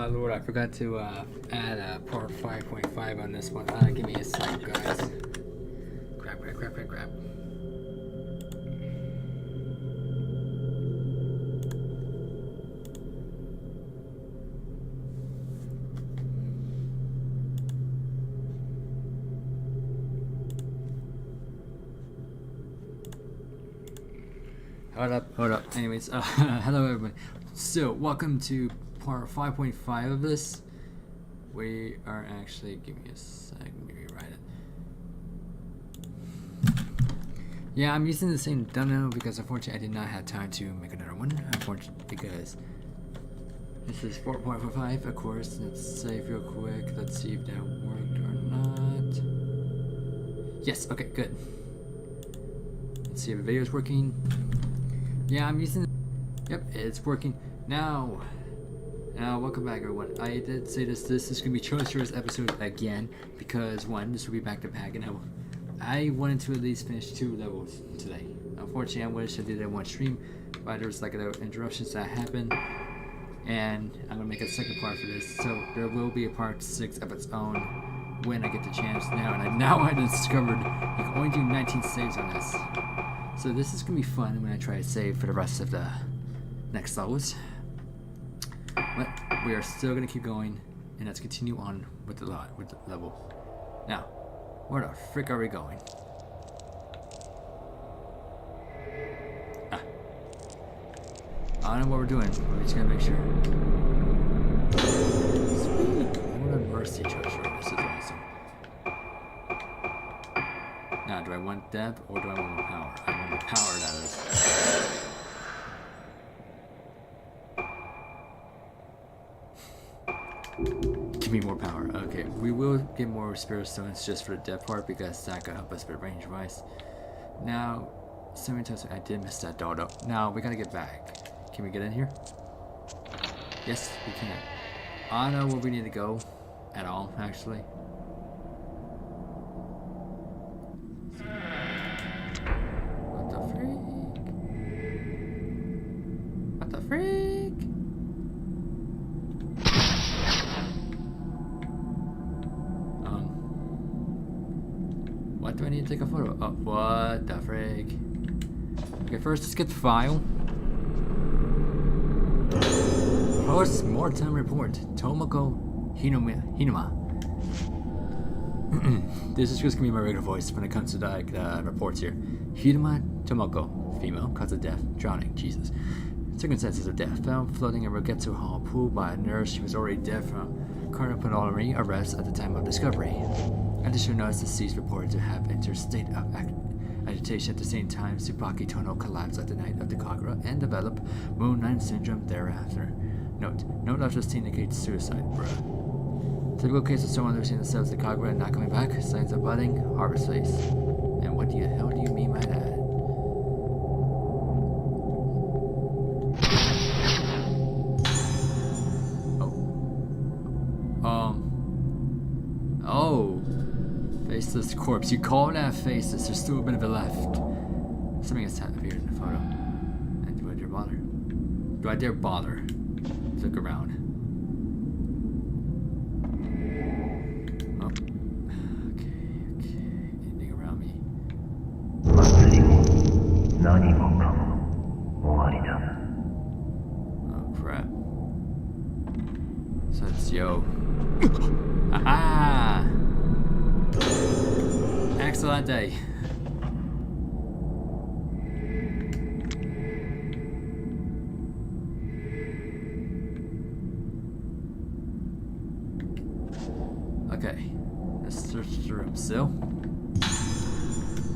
Lord, I forgot to add part 5.5 on this one. Give me a sec, guys. Grab. Hold up. Anyways, hello everybody. So, welcome to part 5.5 of this. We are actually, give me a sec, let me rewrite it. Yeah, I'm using the same thumbnail because unfortunately I did not have time to make another one. Unfortunately, because this is 4.45, of course. Let's save real quick. Let's see if that worked or not. Yes, okay, good. Let's see if the video is working. Yeah, I'm using. Yep, it's working now. Welcome back, everyone. I did say this is gonna be Choshiro's episode again because one, this will be back to back, and I wanted to at least finish 2 levels today. Unfortunately, I wish I did it in one stream, but there's like interruptions that happened, and I'm gonna make a second part for this. So there will be a part 6 of its own when I get the chance now. And I discovered you can only do 19 saves on this. So this is gonna be fun when I try to save for the rest of the next levels. But we are still gonna keep going, and let's continue on with the level. Now, where the frick are we going? I don't know what we're doing, but we're just gonna make sure. Sweet. What a mercy, Choshiro. This is awesome. Now, do I want depth or do I want more power? I want more power, that is. Give me more power. Okay, we will get more spirit stones just for the depth part because that could help us with range wise. Now, sometimes I did miss that door though. Now, we gotta get back. Can we get in here? Yes, we can. I don't know where we need to go at all, actually. What the freak? What do I need to take a photo? Oh, what the freak? Okay, first let's get the file. Post-mortem report. Tomoko Hinuma. This is just gonna be my regular voice when it comes to the reports here. Hinuma Tomoko, female, cause of death, drowning, Jesus. Circumstances of death, found floating in Rogetsu Hall pool by a nurse. She was already dead from cardiopulmonary arrest at the time of discovery. Additional notice deceased reported to have entered state of agitation at the same time. Tsubaki Tono collapsed at the night of the Kagura and developed Moon 9 syndrome thereafter. Note, no doctors indicates suicide, bruh. Typical case of someone losing themselves to Kagura and not coming back. Signs of budding, harvest phase. And what the hell do you mean by that? Oh. Faceless corpse. You call that faceless, there's still a bit of it left. Something has appeared in the photo. And do I dare bother? Do I dare bother? Look around. Oh. Okay. Anything around me? Oh crap. So it's yo. Aha! Excellent day. Okay, let's search the room still.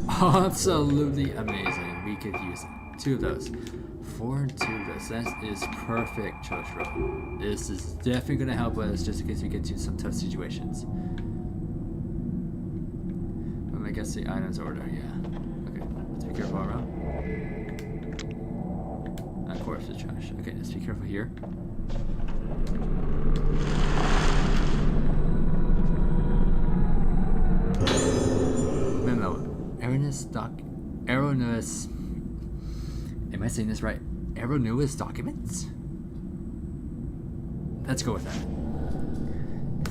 Absolutely amazing. We could use 2 of those. 4 and 2 of those. That is perfect, Choshiro. This is definitely going to help us just in case we get to some tough situations. I guess the items order, yeah. Okay, let's be careful around. Of course, the trash. Okay, let's be careful here. Memo. Erroneous. Am I saying this right? Erroneous documents? Let's go with that.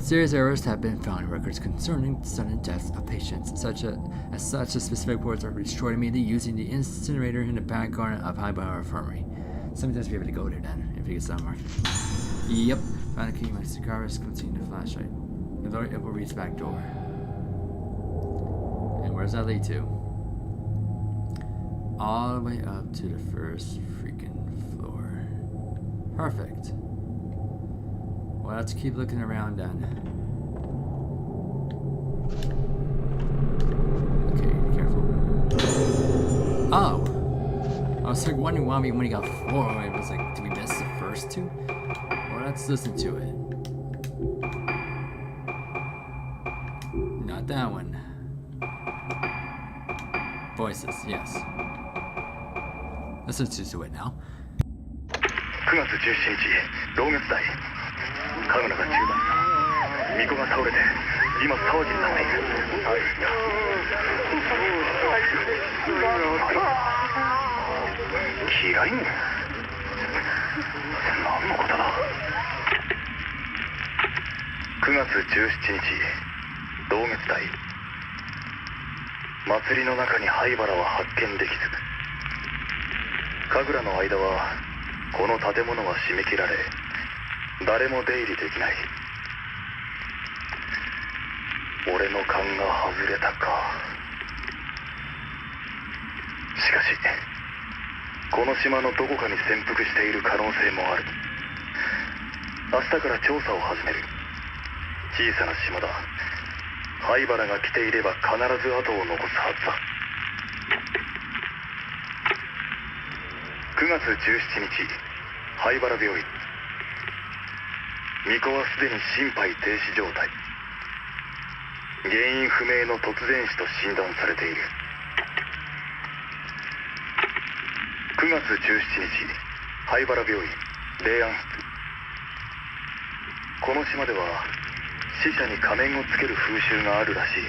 Serious errors have been found in records concerning sudden deaths of patients. As such, the specific reports are destroyed immediately using the incinerator in the back garden of Highbauer Infirmary. Somebody has to be able to go there then, if he gets unmarked. Yep. Found a key. My cigar is concealed in the flashlight. It will reach the back door. And where's that lead to? All the way up to the first freaking floor. Perfect. Well, let's keep looking around then. Okay, be careful. Oh! I was like wondering why we only got 4. I was like, did we miss the first 2? Well, let's listen to it. Not that one. Voices, yes. Listen to it now. 9月17日、同月台。カグナが中断した。巫女が倒れて、今騒ぎになっている。嫌いね。何のことだ。9月17日、同月台。祭りの中に灰原は発見できず、神楽の間はこの建物は締め切られ、誰も出入りできない。俺の勘が外れたか。しかしこの島のどこかに潜伏している可能性もある。明日から調査を始める。小さな島だ。灰原が来ていれば必ず後を残すはずだ。9月17日、灰原病院。巫女はすでに心肺停止状態。原因不明の突然死と診断されている。9月17日、灰原病院、霊安室。この島では死者に仮面をつける風習があるらしい。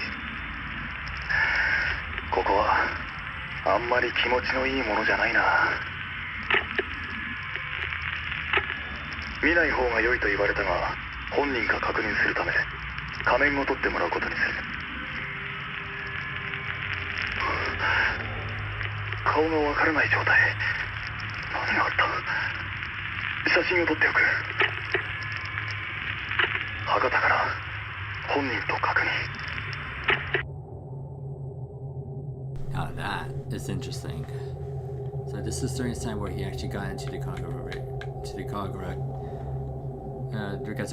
ここはあんまり気持ちのいいものじゃないな。見ない方が良いと言われたが、本人か確認するため仮面を取ってもらうことにする。顔がわからない状態。何があった？写真を撮っておく。博多から本人と確認。Now that is interesting. So this is during the time where he actually got into the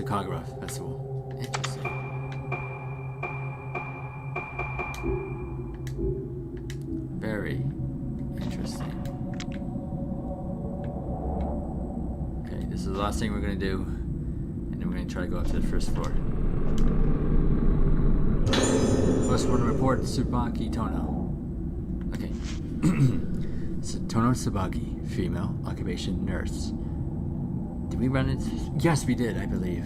Kagura festival. Interesting. Very interesting. Okay, this is the last thing we're gonna do, and then we're gonna try to go up to the first floor. First one report, Tsubaki Tono. Okay. So, Tono Tsubaki, female, occupation nurse. Did we run into? Yes, we did, I believe.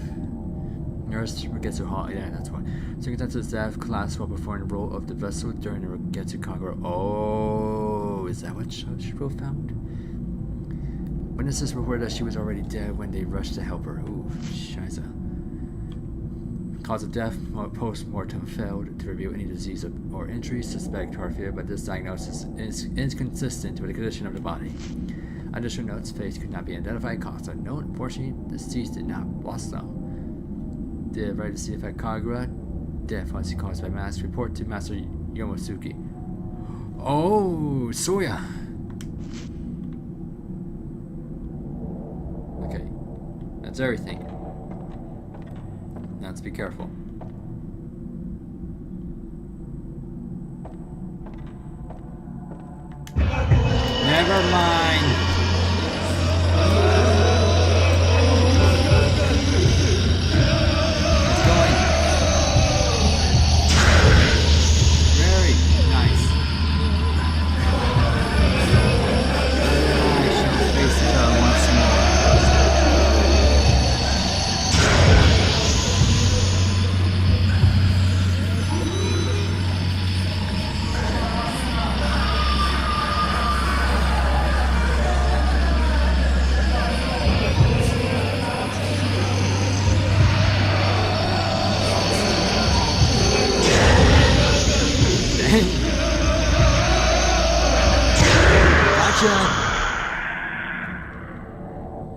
Nurse Rugetsu Hall, yeah, that's one. Circumstances of staff class while performing the role of the vessel during the Rugetsu Kagura. Oh, is that what Choshiro found? Witnesses reported that she was already dead when they rushed to help her. Ooh, shiza. Cause of death, post-mortem failed to reveal any disease or injury. Suspect heart failure, but this diagnosis is inconsistent with the condition of the body. Additional notes, face could not be identified. Cause unknown. Unfortunately, deceased did not blossom. The right to see effect Kagura. Death once caused by mass. Report to Master Yomosuke. Oh, Soya. Okay, that's everything. Now let's be careful. Never mind. It's going. Very nice. I shall face it once more.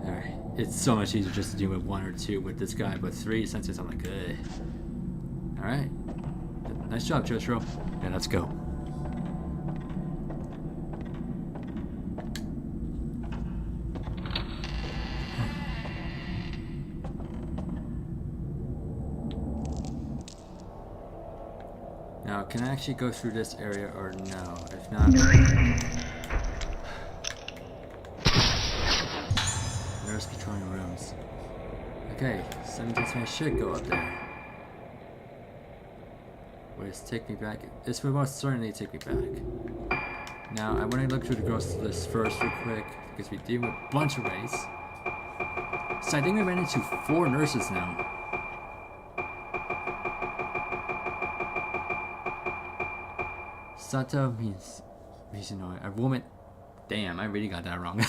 Alright. It's so much easier just to do with 1 or 2 with this guy, but 3 sensors, I'm like, ugh. Alright. Nice job, Choshiro. Yeah, let's go. Now, can I actually go through this area or no? If not... Nurse controlling rooms. Okay, 17 should go up there. Wait, take me back. This will most certainly take me back. Now, I want to look through the gross list first real quick, because we deal with a bunch of ways. So I think we ran into 4 nurses now. Sato means a woman. Damn, I really got that wrong.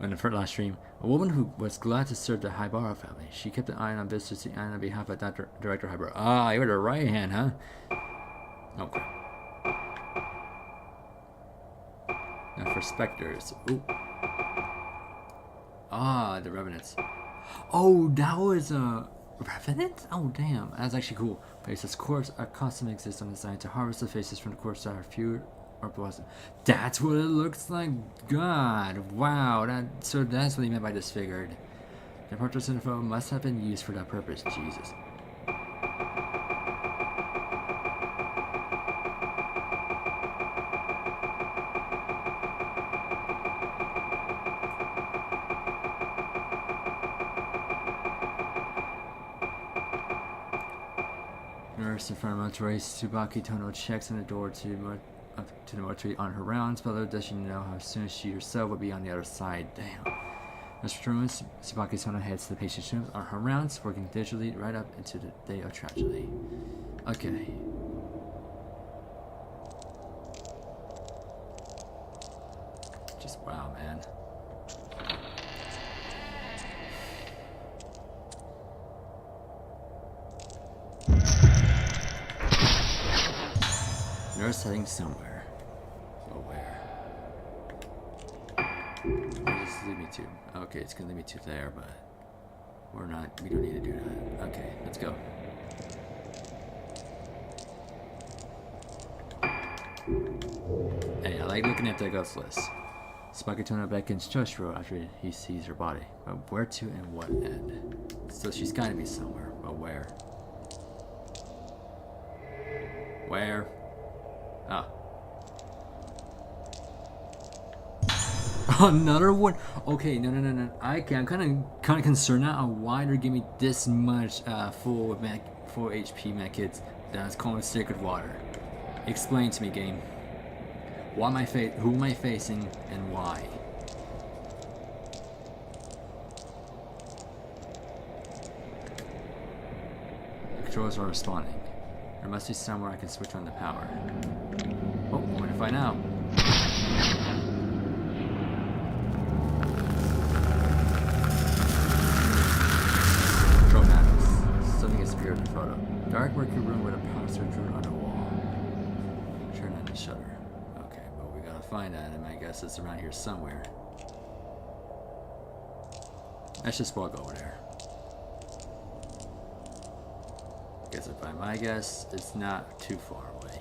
On the first last stream, a woman who was glad to serve the Haibara family. She kept an eye on business and on behalf of that Director Haibara. Ah, you're the right hand, huh? Okay. Now for specters. Ooh. Ah, the revenants. Oh, that was a revenant? Oh, damn. That's actually cool. But it says corpse are constantly exist on the side to harvest the faces from the corpse that are few or pleasant. That's what it looks like. God, wow. So that's what he meant by disfigured. The portraits in the photo must have been used for that purpose. Jesus. Nurse in front of mortuary. Tsubaki Tono checks on the door to the mortuary on her rounds, but little does she know how soon she herself will be on the other side. Damn. As for truants, Tsubaki Tono heads to the patient's room on her rounds, working digitally right up into the day of tragedy. Okay. Just wow, man. Nurse heading somewhere. But where? Where does this lead me to? Okay, it's gonna lead me to there, but we're not. We don't need to do that. Okay, let's go. Hey, I like looking at the ghost list. Spakatona beckons Choshiro after he sees her body. But where to and what end? So she's gotta be somewhere. But where? Where? Ah. Another one? Okay, no. I'm kind of concerned now on why they're giving me this much full HP medkits that's called sacred water. Explain to me, game. Who am I facing and why? The controls are responding. There must be somewhere I can switch on the power. Oh, I'm gonna find out. Control panels. Something has appeared in the photo. Dark murky room with a power switch on the wall. Turn on the shutter. Okay, well we gotta find that, and I guess it's around here somewhere. Let's just walk over there. Guess if by my guess, it's not too far away.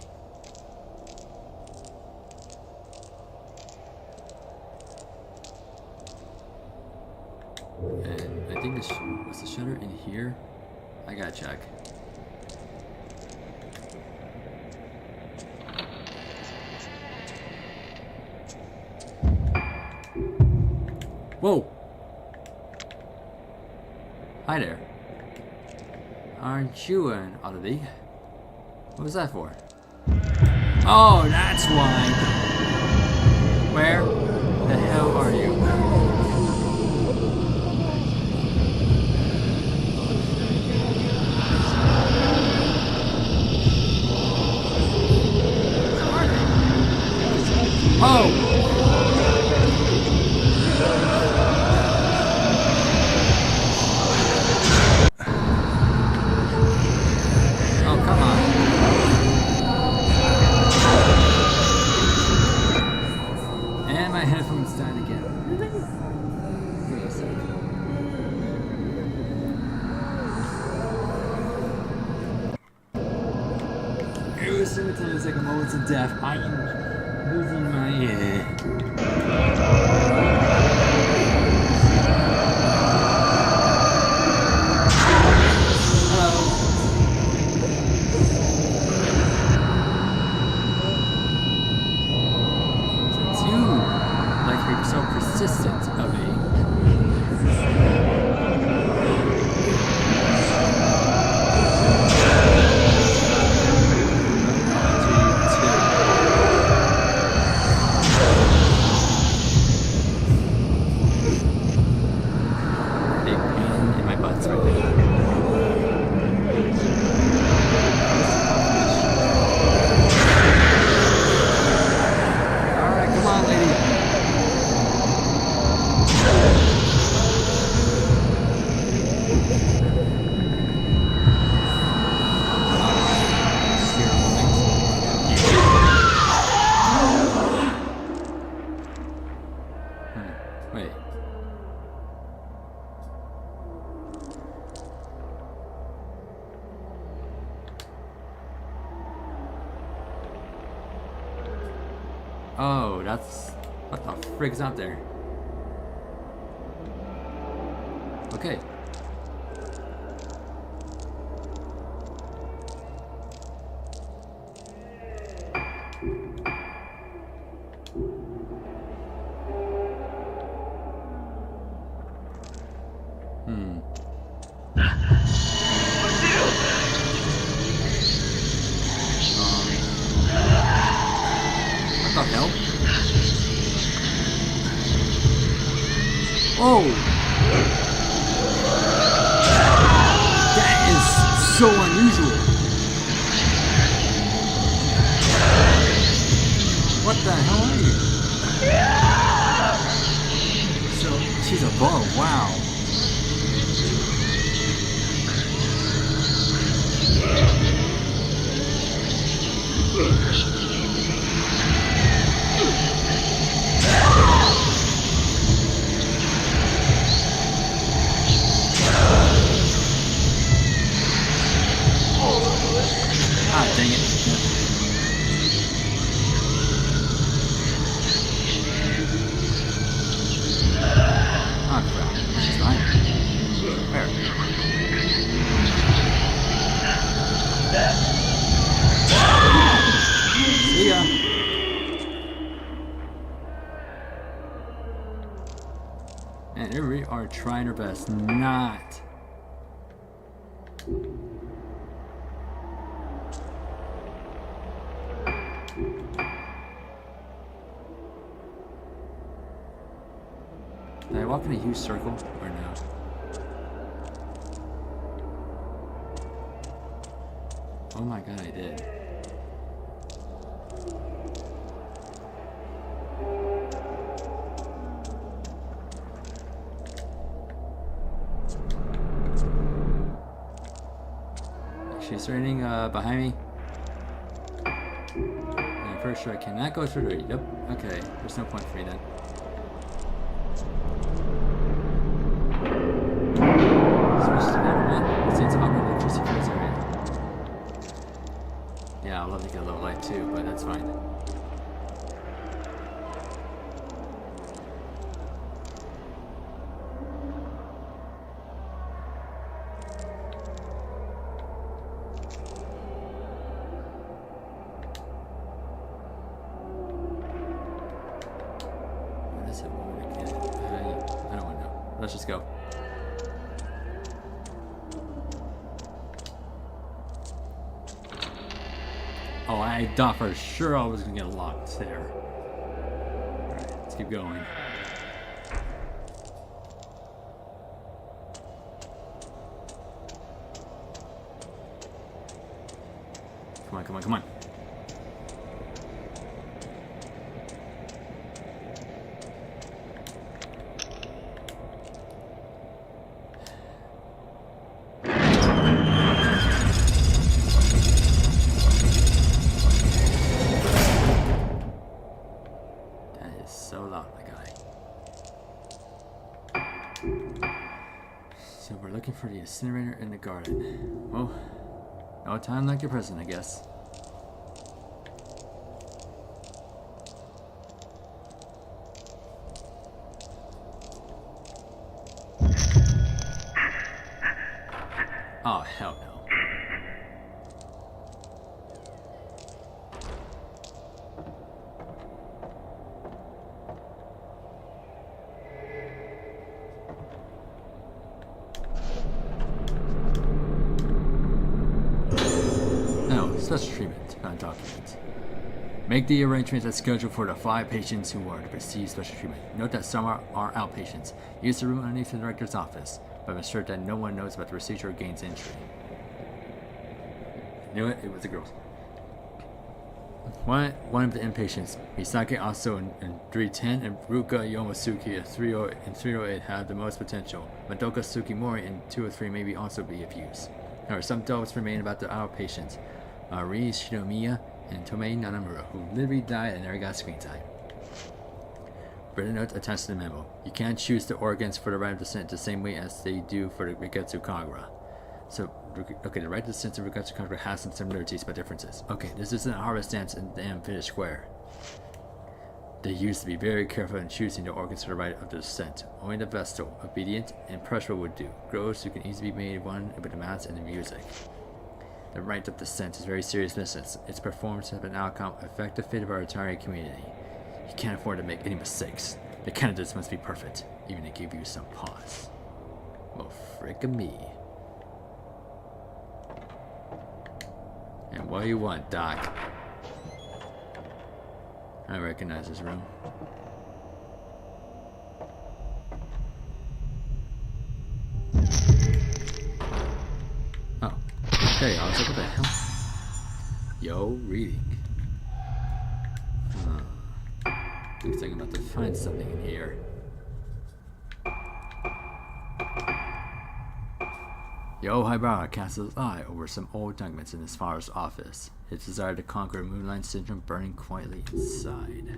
And I think this was the shutter in here. I gotta check. Whoa! Hi there. Aren't you an oddity? What was that for? Oh, that's why! Where the hell are you? Oh! Certainly, it's like a moment of death. I am losing my. Since you like you're so persistent of a. Big pain in my butts right now. Alright, come on, lady. Wait. Oh, that's... What the frig's out there? Okay. What the hell? Oh! That is so unusual. What the hell are you? So, she's a bug, wow. Ah, dang it. Ah, crap. She's dying. Where? See ya. And here we are trying our best not. Did I walk in a huge circle or no? Oh my god, I did. She's turning behind me. I'm pretty sure I cannot go through the. Yep. Okay. There's no point for me then. Yeah, I'd love to get a little light too, but that's fine. What is it? I don't want to know. Let's just go. Oh, I thought for sure I was gonna get locked there. Alright, let's keep going. Come on, come on, come on. So loud, my guy. So we're looking for the incinerator in the garden. Well, no time like your present, I guess. Oh, hell no. No, special treatment. Found document. Make the arrangements as scheduled for the 5 patients who are to receive special treatment. Note that some are outpatients. Use the room underneath the director's office, but ensure that no one knows about the procedure or gains entry. Knew it, it was the girls. One of the inpatients, Misake Aso in 310 and Ruka Yomosuke in 308 have the most potential. Madoka Tsukimori in 203 may also be of use. However, some doubts remain about the outpatients. Rii Shinomiya and Tomei Nanamura, who literally died and never got screen time. Written note attached to the memo. You can't choose the organs for the right of descent the same way as they do for the Rigetsu Kagura. So, okay, the right of descent of Rigetsu Kagura has some similarities but differences. Okay, this isn't a harvest dance in the unfinished square. They used to be very careful in choosing the organs for the right of the descent. Only the vestal, obedient, and pressure would do. Gross, who can easily be made one with the mass and the music. The right of descent is very serious business. Its performance has an outcome affect the fate of our entire community. You can't afford to make any mistakes. The candidates must be perfect, even to give you some pause. Well, frick me. And what do you want, Doc? I recognize this room. Oh. Hey, I was like, what the hell? Yo, reading. Looks like I'm about to find something in here. Yo Haibara casts his eye over some old documents in his father's office, his desire to conquer Moonlight Syndrome burning quietly inside.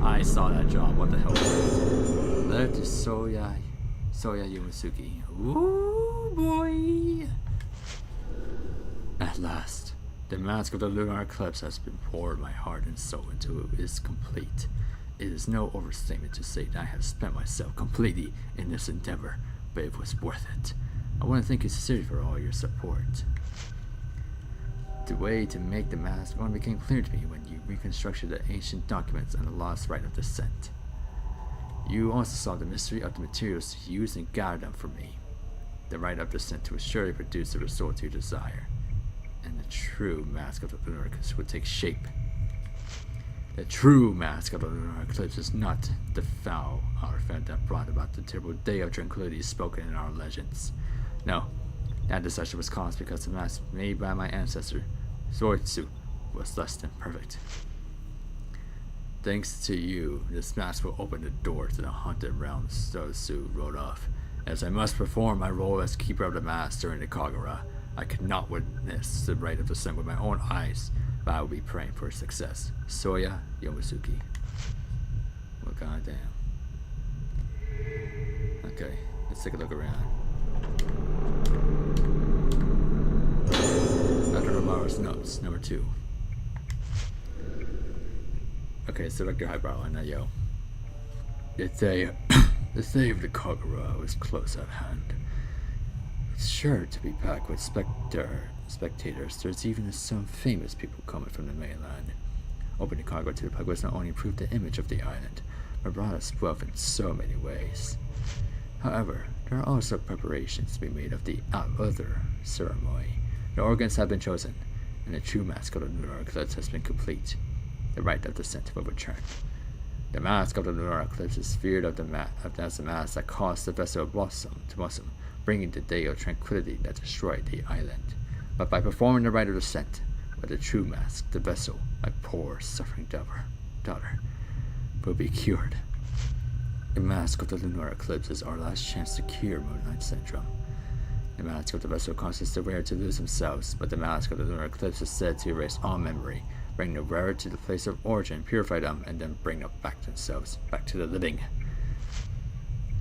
I saw that job, what the hell was that? Letter to Soya Yomosuke. Ooh boy! At last. The mask of the Lunar Eclipse has been poured my heart and soul into it is complete. It is no overstatement to say that I have spent myself completely in this endeavor, but it was worth it. I want to thank you sincerely for all your support. The way to make the mask only became clear to me when you reconstructed the ancient documents on the lost rite of descent. You also saw the mystery of the materials used and gathered them for me. The rite of descent will surely produce the result you desire. And the true mask of the Lunar Eclipse would take shape. The true mask of the Lunar Eclipse is not the foul artifact that brought about the terrible day of tranquility spoken in our legends. No, that deception was caused because the mask made by my ancestor, Zoitsu, was less than perfect. Thanks to you, this mask will open the door to the haunted realm Zoitsu wrote off. As I must perform my role as keeper of the mask during the Kagura, I cannot witness the rite of descent with my own eyes, but I will be praying for success. Soya Yomosuke. Well, goddamn. Okay, let's take a look around. Dr. Romaro's notes, number 2. Okay, so Dr. Highbrow and Yo. The day of the Kagura was close at hand. It's sure to be packed with spectators. There's even some famous people coming from the mainland. Opening Kagura to the public was not only improved the image of the island, but brought us wealth in so many ways. However, there are also preparations to be made of the other ceremony. The organs have been chosen, and the true mask of the Lunar Eclipse has been complete. The rite of descent will return. The mask of the Lunar Eclipse is feared of the mask that caused the vessel to blossom, bringing the day of tranquility that destroyed the island. But by performing the rite of descent, with the true mask, the vessel, my poor suffering daughter, will be cured. The mask of the Lunar Eclipse is our last chance to cure Moonlight Syndrome. The mask of the vessel causes the wearer to lose themselves, but the mask of the Lunar Eclipse is said to erase all memory, bring the wearer to the place of origin, purify them, and then bring them back to the living.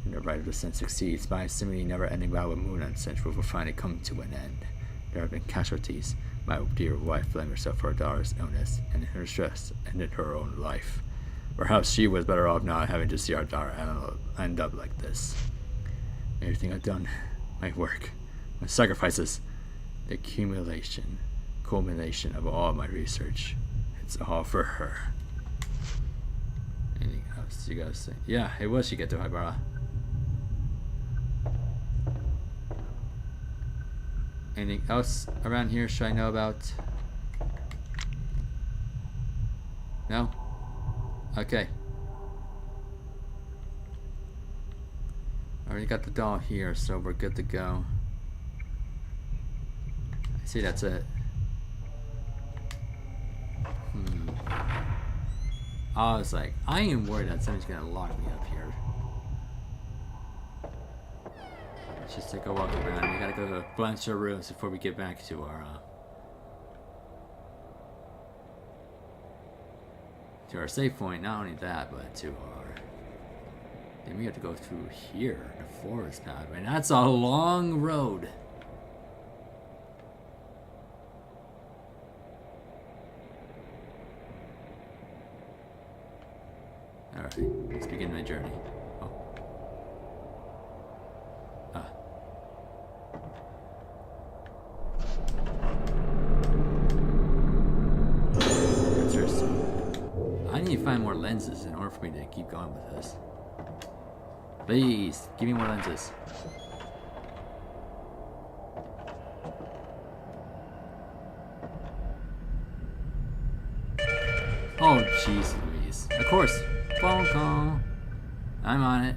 And the rite of descent succeeds, my seemingly never-ending battle with Moonlight Syndrome will finally come to an end. There have been casualties, My dear wife blamed herself for her daughter's illness, and in her stress ended her own life. Perhaps she was better off not having to see our daughter end up like this. Everything I've done, my work, my sacrifices, the culmination of all my research, it's all for her. Anything else you guys think? Yeah, it was Shigeto Haibara. Anything else around here should I know about? No? Okay. I already got the doll here, so we're good to go. I see that's it. I was like, I am worried that somebody's gonna lock me up here. Let's just take a walk around. We gotta go to a bunch of rooms before we get back to our save point. Not only that, but to our... Then we have to go through here, the forest now. I mean, that's a long road. Alright, let's begin my journey. Oh. I need to find more lenses in order for me to keep going with this. Please, give me more lenses. Oh, jeez Louise. Of course. Phone call. I'm on it.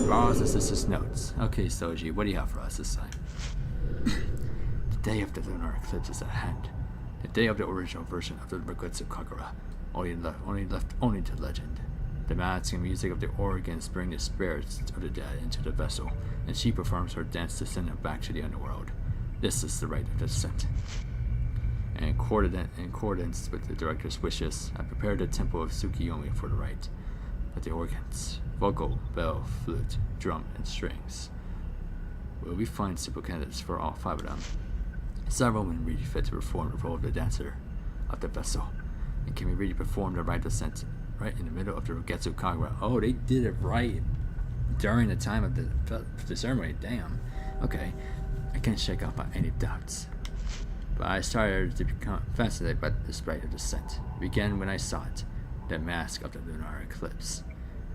Borrows assistant's notes. Okay, Soji, what do you have for us this time? The day of the lunar eclipse is at hand. The day of the original version of the Regrets of Kagura, only left to legend. The mask and music of the organs bring the spirits of the dead into the vessel, and she performs her dance to send them back to the underworld. This is the rite of descent. And in accordance with the director's wishes, I prepared the temple of Tsukiyomi for the rite. But the organs, vocal, bell, flute, drum, and strings. Will we find suitable candidates for all 5 of them? Several women really fit to perform the role of the dancer of the vessel. And can we really perform the rite of descent right in the middle of the Regetsu Kagura? Oh, they did it right during the time of the ceremony. Damn. Okay, I can't shake off any doubts. But I started to become fascinated by this rite of descent. It began when I saw it, the mask of the lunar eclipse.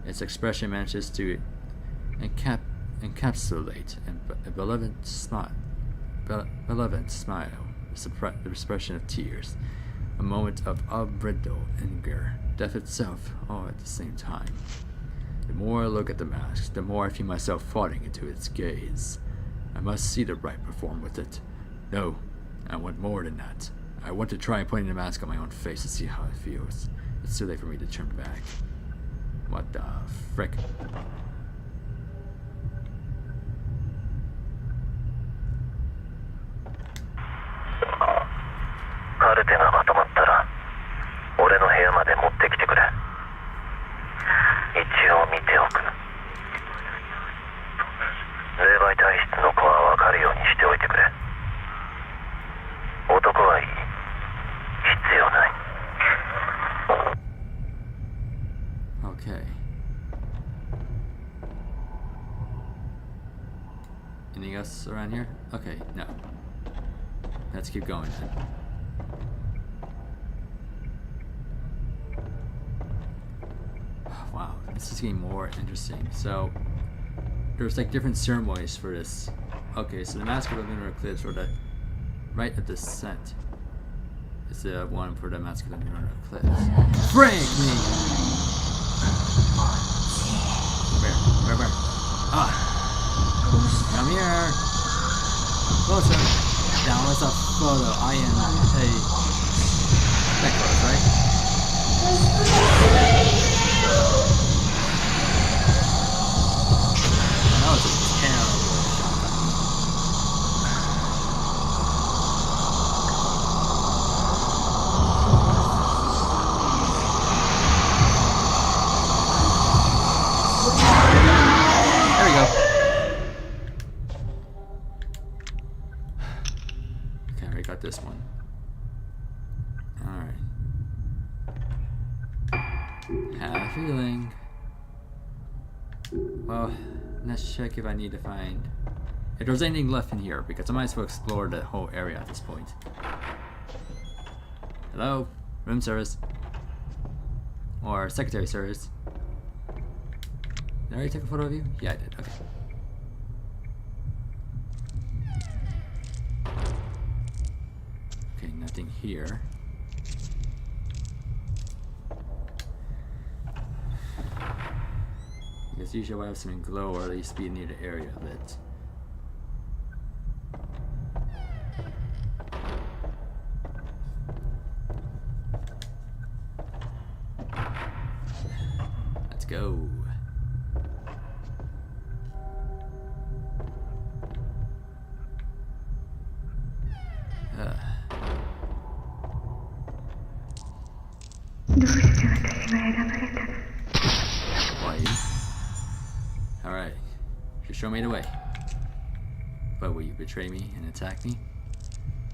Its expression manages to encapsulate a benevolent smile, the expression of tears, a moment of unbridled anger, death itself, all at the same time. The more I look at the mask, the more I feel myself falling into its gaze. I must see the rite performed with it. No, I want more than that. I want to try putting the mask on my own face to see how it feels. It's too late for me to turn back. What the frick? Okay. Anything else around here? Okay, no. Let's keep going then. Wow, this is getting more interesting. So, there's like different ceremonies for this. Okay, so the Mask of the Lunar Eclipse, or the Rite of Descent, is the one for the Mask of the Lunar Eclipse. Break me! Where? Ah! Come here! Closer! Now let's a photo. I am a... That close, right? That was a terrible shot. There we go. already got this one. Alright. Have a feeling. Well, let's check if I need to find... if there's anything left in here, because I might as well explore the whole area at this point. Hello? Room service. Or secretary service. Did I already take a photo of you? Yeah, I did. Okay. Okay, nothing here. I guess usually I have something glow or at least be near the area of it. Let's go. Why? Alright. Just show me the way. But will you betray me and attack me?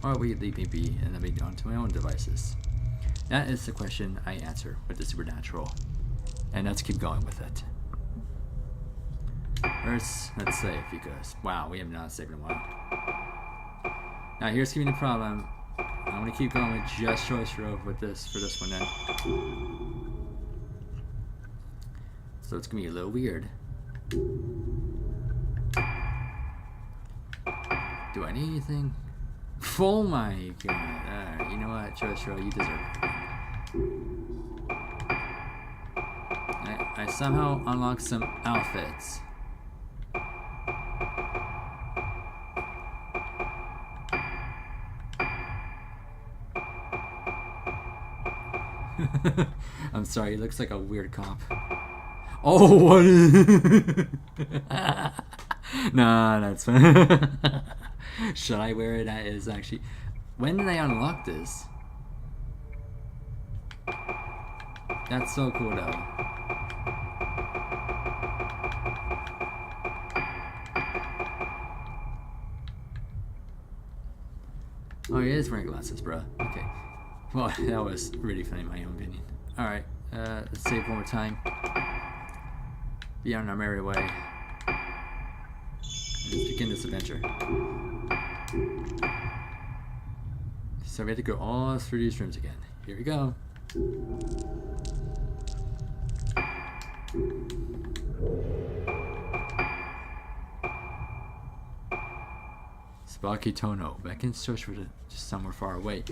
Or will you leave me be and let me go onto my own devices? That is the question I answer with the supernatural. And let's keep going with it. First, let's save because, wow, we have not saved in a while. Now here's gonna be the problem. I'm gonna keep going with just Choshiro with this for this one then. So it's gonna be a little weird. Do I need anything? Oh my god. Alright, you know what, Choshiro, you deserve it. I somehow unlocked some outfits. I'm sorry, he looks like a weird cop. Oh, what is... Nah, that's fine. Should I wear it? That is actually... When did I unlock this? That's so cool though. Oh, he is wearing glasses, bruh. Okay. Well, that was really funny in my own opinion. Alright, let's save one more time. Be on our merry way. Let's begin this adventure. So we have to go all through these rooms again. Here we go. Sparky Tono beckons Choshiro to somewhere far away.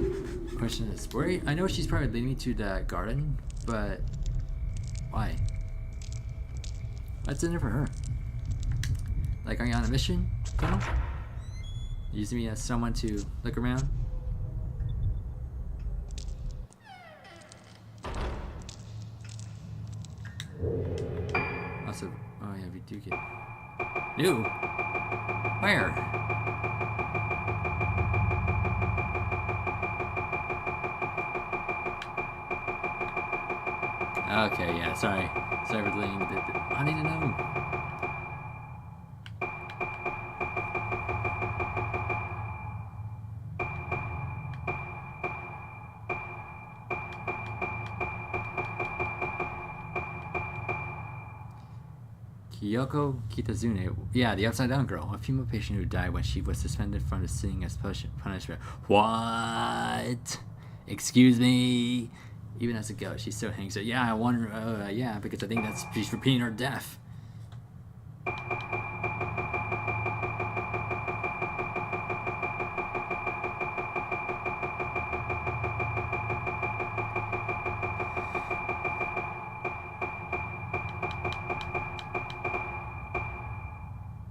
Question is, where? I know she's probably leading me to that garden, but why? What's in it for her? Like, are you on a mission, Tono? Using me as someone to look around? Also, oh yeah, we do get new. Where? Okay, yeah, sorry for delaying a bit. I need to know. Kyoko Kitazune, yeah, the upside down girl, a female patient who died when she was suspended from the sitting as punishment. What? Excuse me? Even as a ghost, she still hangs out. Yeah, I wonder, yeah, because I think that's, she's repeating her death.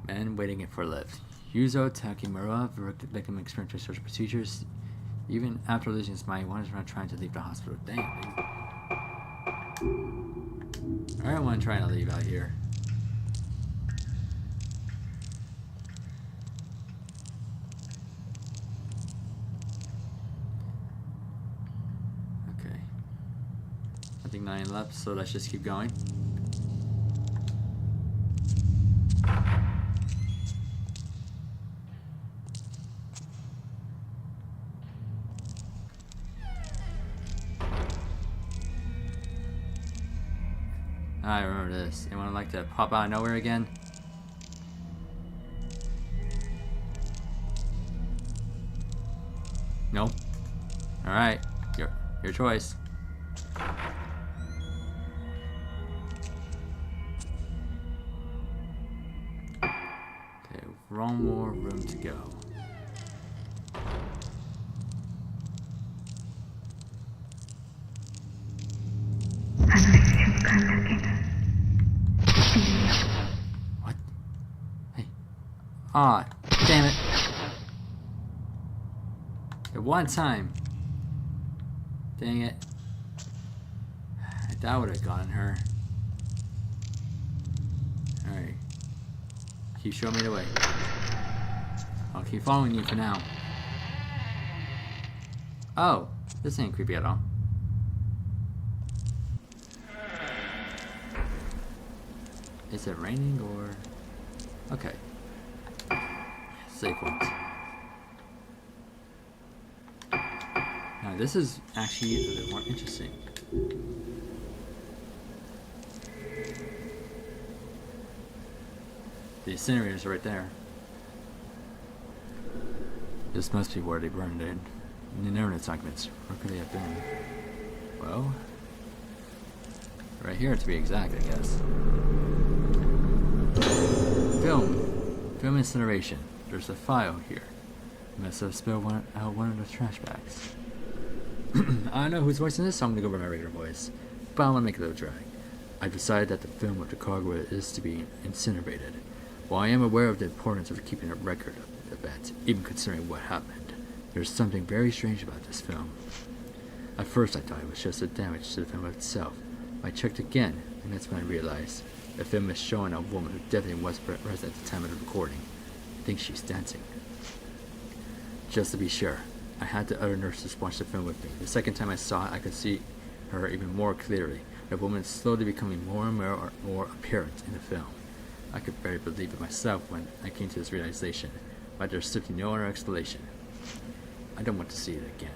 Man waiting for a lift. Yuzo Takimura, victim experienced social procedures. Even after losing his mind, he wanders around trying to leave the hospital. Damn, dude. Everyone trying to leave out here. Okay. I think 9 left, so let's just keep going. I remember this. Anyone like to pop out of nowhere again? Nope. Alright. Your choice. Okay, one more room to go. What? Hey. Aw, damn it. At one time. Dang it. That would have gotten her. Alright. Keep showing me the way. I'll keep following you for now. Oh, this ain't creepy at all. Is it raining or... Okay. Safe ones. Now this is actually a bit more interesting. The incinerators are right there. This must be where they burned it. In the internet segments, where could they have been? Well, right here to be exact, I guess. Film incineration. There's a file here. Must have spilled out one of the trash bags. I don't know who's voicing this, so I'm gonna go with my regular voice. But I'm gonna make it a little dry. I decided that the film of the Kagura is to be incinerated. While I am aware of the importance of keeping a record of the event, even considering what happened, there's something very strange about this film. At first I thought it was just the damage to the film itself. I checked again, and that's when I realized the film is showing a woman who definitely was present at the time of the recording. I think she's dancing. Just to be sure, I had the other nurses watch the film with me. The second time I saw it, I could see her even more clearly. The woman is slowly becoming more and more apparent in the film. I could barely believe it myself when I came to this realization, but there's simply no other explanation. I don't want to see it again.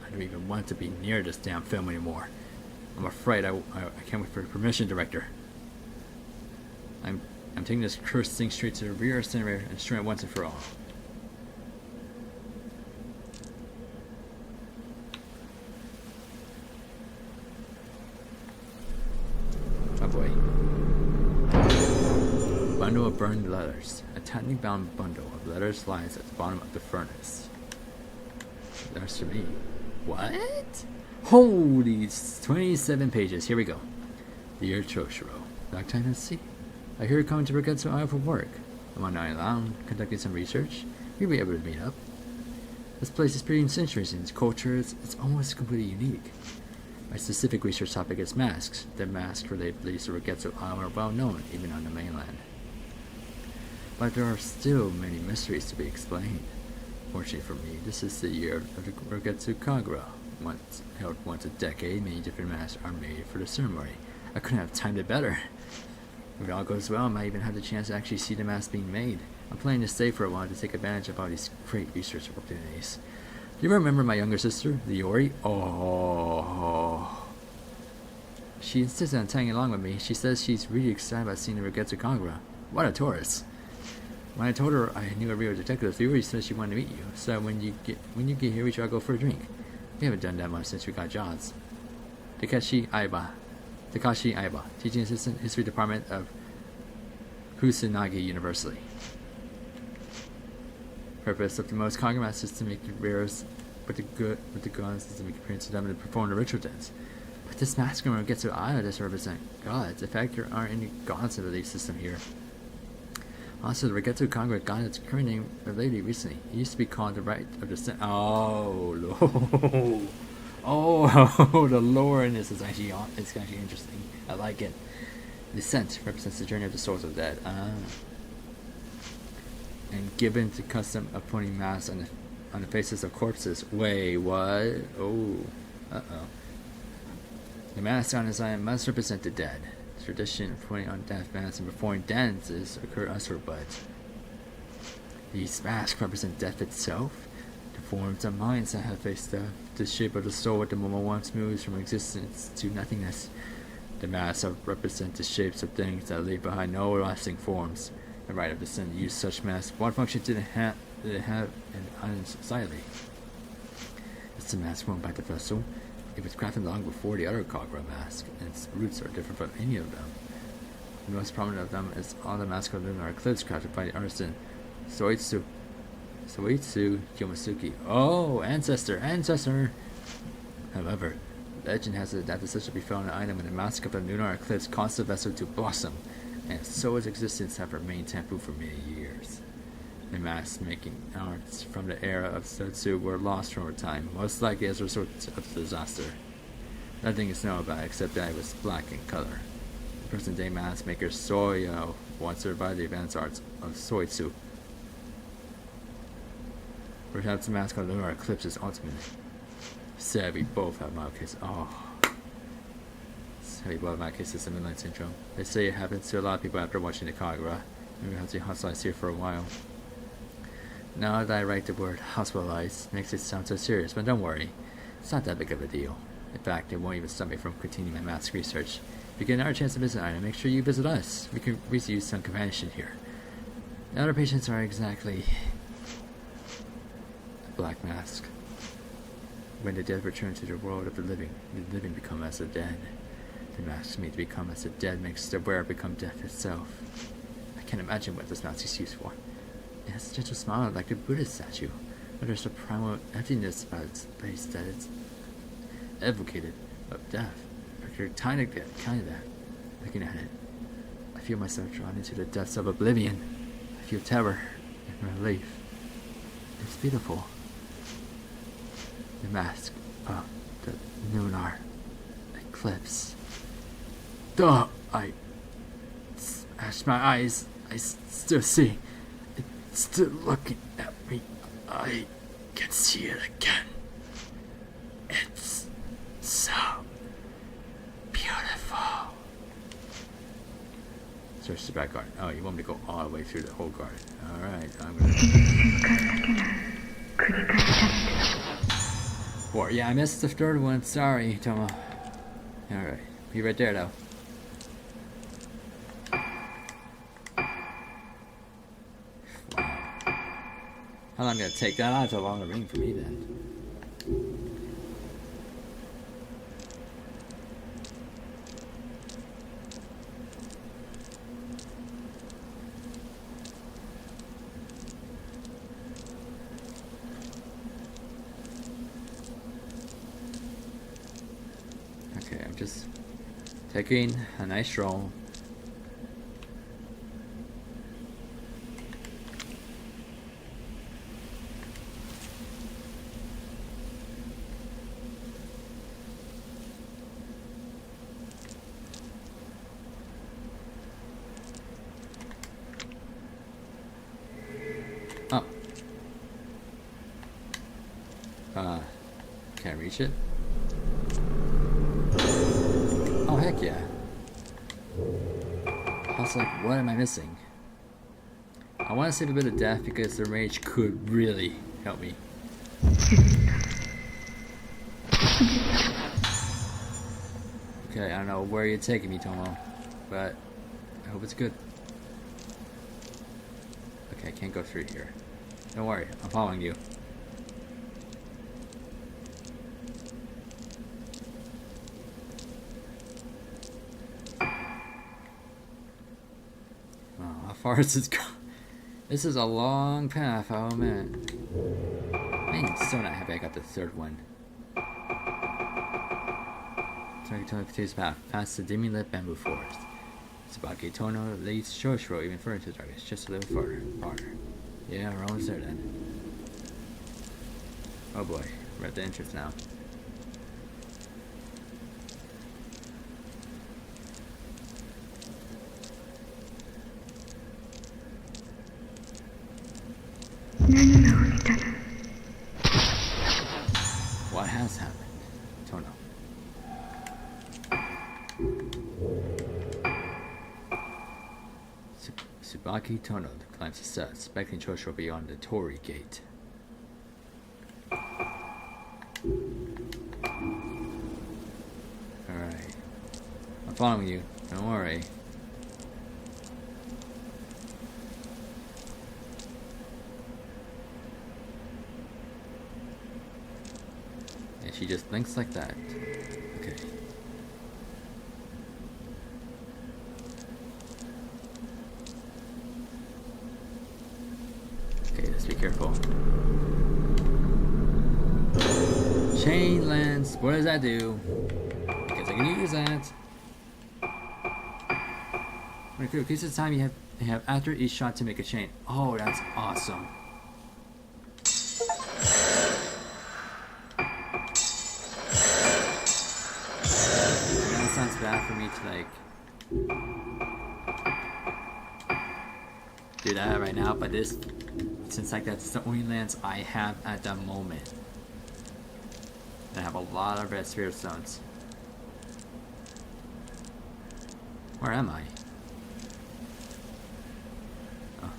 I don't even want to be near this damn film anymore. I'm afraid I can't wait for permission, director. I'm taking this cursed thing straight to the rear incinerator and destroying it once and for all. Oh boy. Bundle of burned letters. A tightly bound bundle of letters lies at the bottom of the furnace. That's for me. What? Holy 27 pages. Here we go. Dear Choshiro, long time no see. I hear you're coming to Ruka Isle for work. I'm on island conducting some research. We'll be able to meet up. This place is pretty centuries in its culture. It's almost completely unique. My specific research topic is masks. The masks related to the Ruka Isle are well known, even on the mainland. But there are still many mysteries to be explained. Fortunately for me, this is the year of the Ruka Kagura. Held once a decade, many different masks are made for the ceremony. I couldn't have timed it better. If it all goes well, I might even have the chance to actually see the mask being made. I'm planning to stay for a while to take advantage of all these great research opportunities. Do you remember my younger sister, Liori? Oh. She insists on tagging along with me. She says she's really excited about seeing the Ruka Kagura. What a tourist. When I told her I knew a real detective, Liori said she wanted to meet you. So when you get here, we should all go for a drink. We haven't done that much since we got jobs. Takashi Aiba, teaching assistant, history department of Kusanagi University. Purpose of the most Kagura is to make the rares, but the gods is to make appearance to them and perform the ritual dance. But this mask gets to Io doesn't represent gods. In fact, there aren't any gods in the belief system here. Also, the Ruka Kagura got its current name related recently. It used to be called the Right of Descent. Oh, Lord. Oh, the lore in this is actually interesting. I like it. Descent represents the journey of the souls of the dead. And given the custom of putting masks on the faces of corpses. Wait, what? Oh, The mask on his eye must represent the dead. The tradition of putting on death masks and performing dances occur elsewhere, but these masks represent death itself. The forms of minds that have faced death, the shape of the soul at the moment once moves from existence to nothingness. The masks represent the shapes of things that leave behind no lasting forms. The rite of descent used such masks. What function did it have in society? It's the mask worn by the vessel. It was crafted long before the other Kagura mask, and its roots are different from any of them. The most prominent of them is on the mask of Lunar Eclipse, crafted by the artisan Soitsu Yomasuke. Oh, ancestor! However, legend has it that the such be found an item in the mask of the Lunar Eclipse caused the vessel to blossom, and so its existence have remained taboo for many years. The mask making arts from the era of Sotsu were lost over time, most likely as a result of the disaster. Nothing is known about it except that it was black in color. The present-day mask maker Soyo once survived the advanced arts of Soitsu. Perhaps the mask of the Lunar Eclipse is ultimate. Said we both have mild cases. Oh. Said we both have mild cases of midnight syndrome. They say it happens to a lot of people after watching the Kagura. Maybe we have to be hospitalized here for a while. Now that I write the word hospitalized, makes it sound so serious, but don't worry. It's not that big of a deal. In fact, it won't even stop me from continuing my mask research. If you get another chance to visit Ina, make sure you visit us. We can use some companionship here. The other patients are exactly a black mask. When the dead return to the world of the living become as the dead. The mask made to become as the dead makes the wearer become death itself. I can't imagine what this mask is used for. It has a gentle smile like the Buddhist statue, but there's a primal emptiness about its face that it's evocated of death. Kind of that. Looking at it, I feel myself drawn into the depths of oblivion. I feel terror and relief. It's beautiful. The mask of the Lunar Eclipse. Duh! I smashed my eyes. I still see. It's still looking at me. I can see it again. It's so beautiful. Search the back garden. Oh, you want me to go all the way through the whole garden. Alright, I'm gonna... 4. Yeah, I missed the third one. Sorry, Tomo. Alright. Be right there, though. How long gonna take that? That's a longer ring for me then. Okay, I'm just taking a nice stroll. Can't reach it. Oh, heck yeah. I was like, what am I missing? I want to save a bit of death because the rage could really help me. Okay, I don't know where you're taking me, Tomo, but I hope it's good. Okay, I can't go through here. Don't worry, I'm following you. How far is this go? This is a long path, oh man. I'm still not happy I got the third one. Target Tono continues path, past the dimly lit bamboo forest. Tsubaki Tono leads Choshiro even further into the darkness, just a little farther. Yeah, we're almost there then. Oh boy, we're at the entrance now. What has happened? Tono. Tsubaki Tono climbs the steps, expecting Choshiro beyond the Torii gate. Alright. I'm following you. Don't worry. And she just blinks like that. Okay. Okay, let's be careful. Chain lens. What does that do? Guess I can use that. When it increases the time you have after each shot to make a chain. Oh, that's awesome. That sounds bad for me to like do that right now, but since like that's the only lens I have at the moment. And I have a lot of red spirit stones. Where am I? Oh.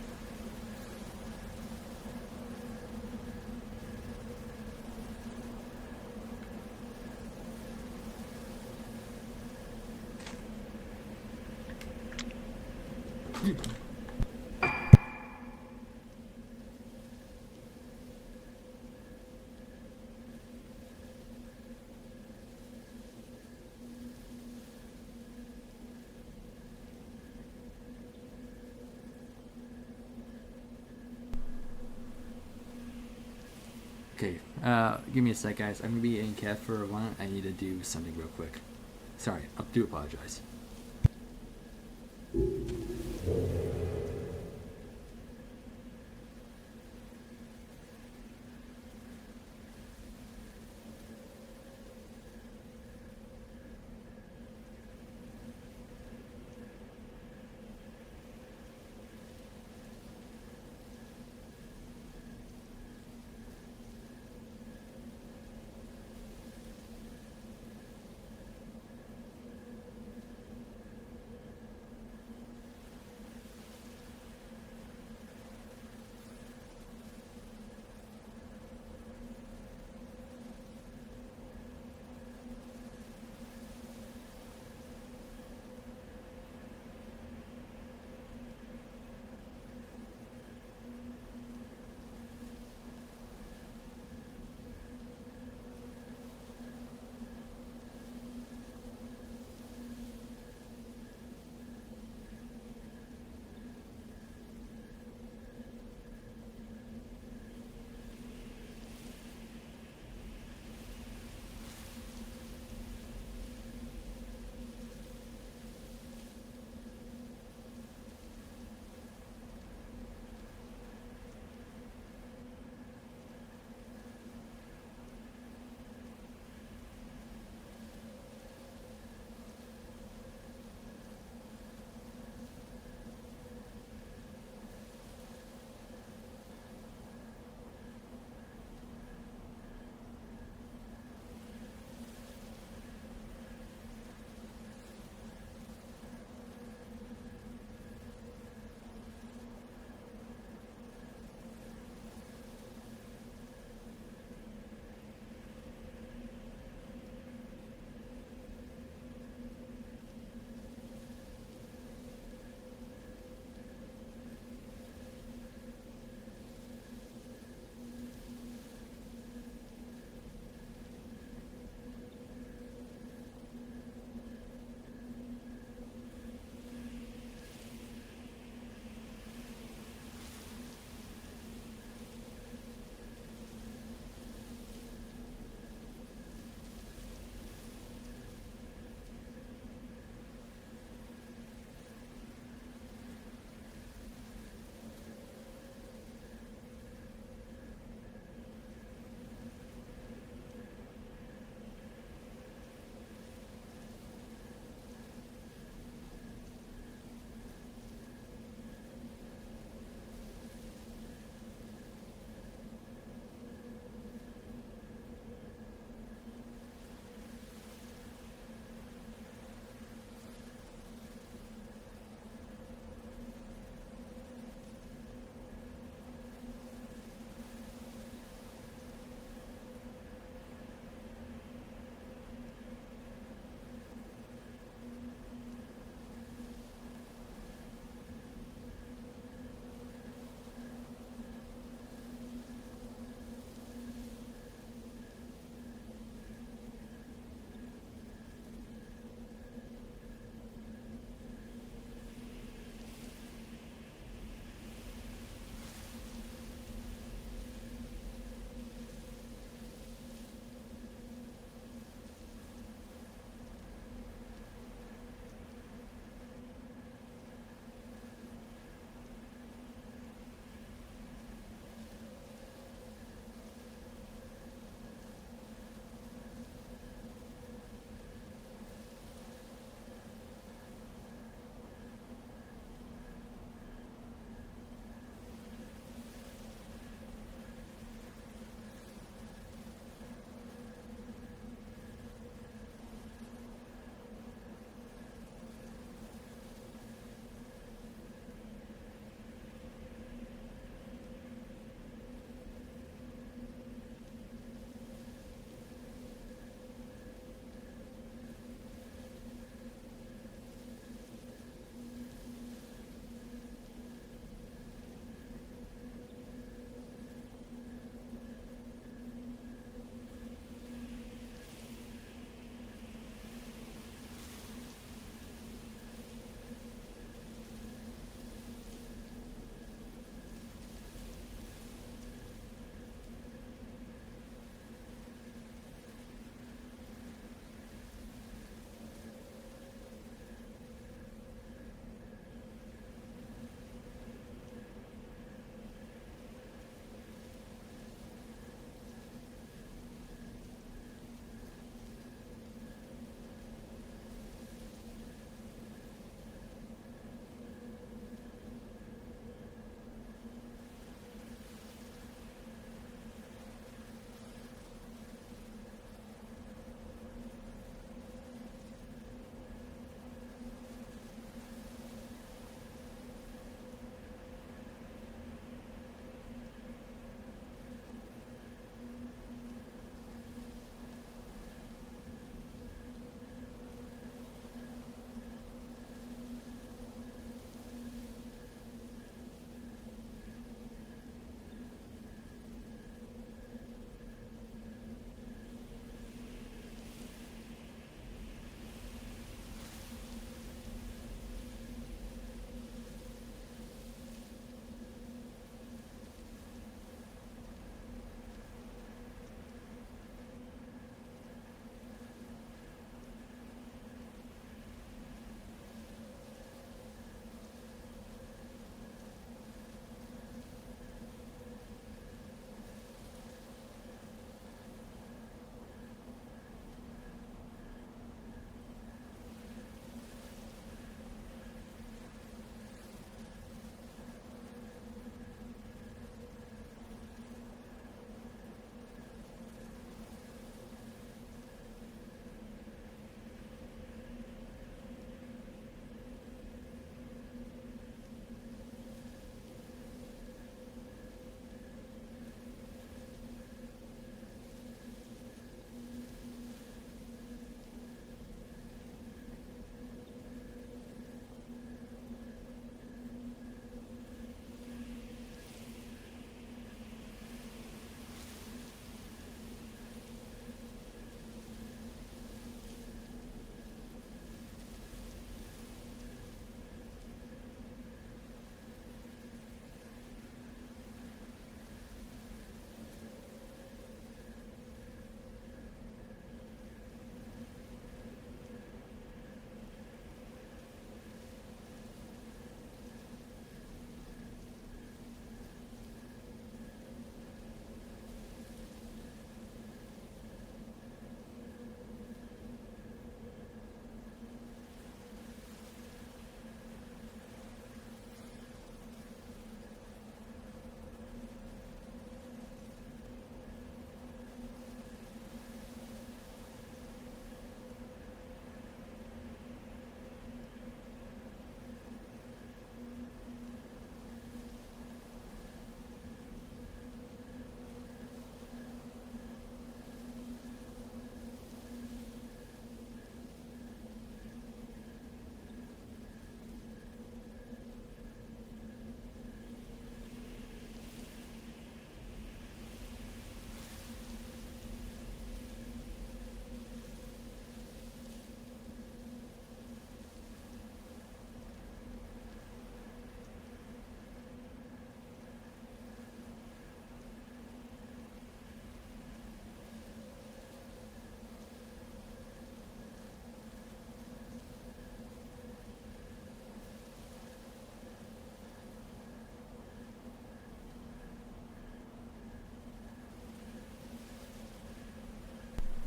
Okay, give me a sec, guys. I'm gonna be in Kev for a while. I need to do something real quick. Sorry, I do apologize.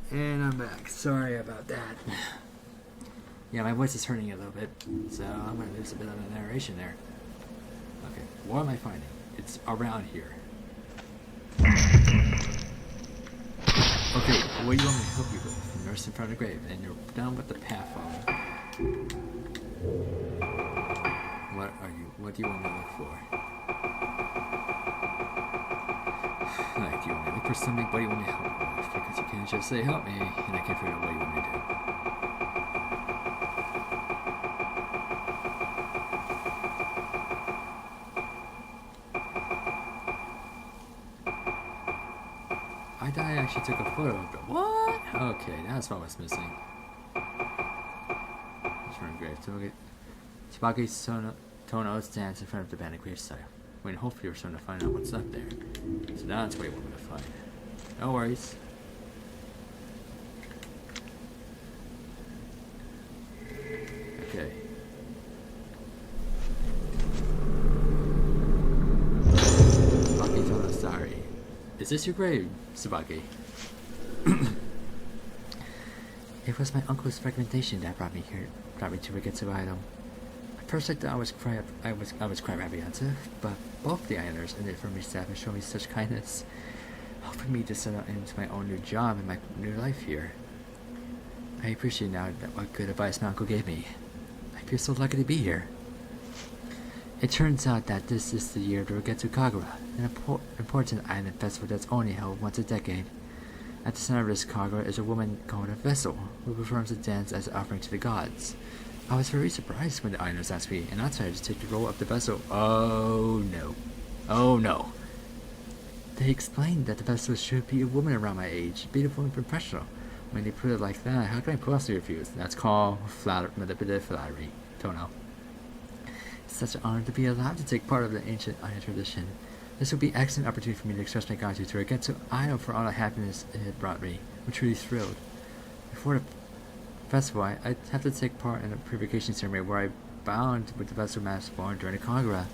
And I'm back. Sorry about that. Yeah, my voice is hurting a little bit, so I'm going to lose a bit of the narration there. Okay, what am I finding? It's around here. Okay, what do you want me to help you with? Nurse in front of the grave, and you're done with the path following. What do you want me to look for? Like, do you want me to look for something? What do you want me to help you with? Because you can't just say help me, and I can't figure out what you want me to do. I thought I actually took a photo of it. What? Okay, that's what was missing. Return grave. Tsubaki Tono stands in front of the abandoned gravesite. When hopefully you're starting to find out what's up there. So that's what you want me to find. No worries. Okay. Tsubaki Tono, sorry. Is this your grave, Tsubaki? It was my uncle's recommendation that brought me here, brought me to Rigetsu Island. At first I thought I was quite apprehensive, but both the islanders and the infirmary staff have shown me such kindness, helping me to settle into my own new job and my new life here. I appreciate now that what good advice my uncle gave me. I feel so lucky to be here. It turns out that this is the year of the Rigetsu Kagura, an important island festival that's only held once a decade. At the center of this Kagura is a woman called a Vessel, who performs a dance as an offering to the gods. I was very surprised when the islanders asked me, and I decided to take the role of the Vessel. Oh no. Oh no. They explained that the Vessel should be a woman around my age, beautiful and professional. When they put it like that, how can I possibly refuse? That's called manipulative flattery. Don't know. It's such an honor to be allowed to take part of the ancient Island tradition. This will be an excellent opportunity for me to express my gratitude to Rigetsu Island for all the happiness it had brought me. I'm truly thrilled. Before the festival, I have to take part in a pre-vacation ceremony where I bound with the Vessel mask born during the Kagura.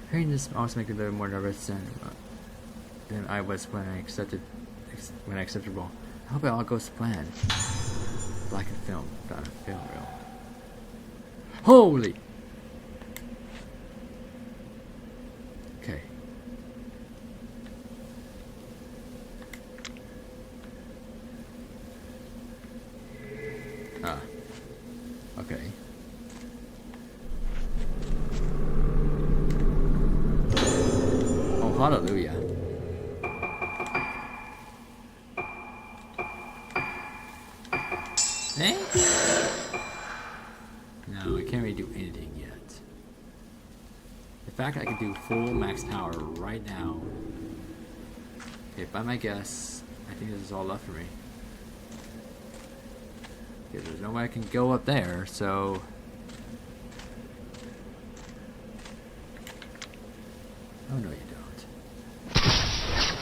Hearing this also makes me a little more nervous than I was when I accepted the role. I hope it all goes to plan. Like a film, not a film reel. Holy! Okay. Okay. Oh, hallelujah. Thank you. No, I can't really do anything yet. The fact I can do full max power right now. Okay, by my guess, I think this is all left for me. Because there's no way I can go up there, so... Oh, no, you don't.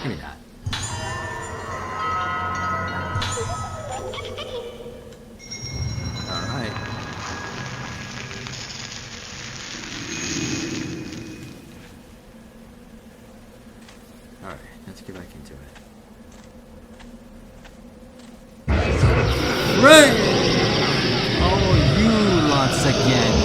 Give me that. Alright. Alright, let's get back into it. Right! Oh, you lots again.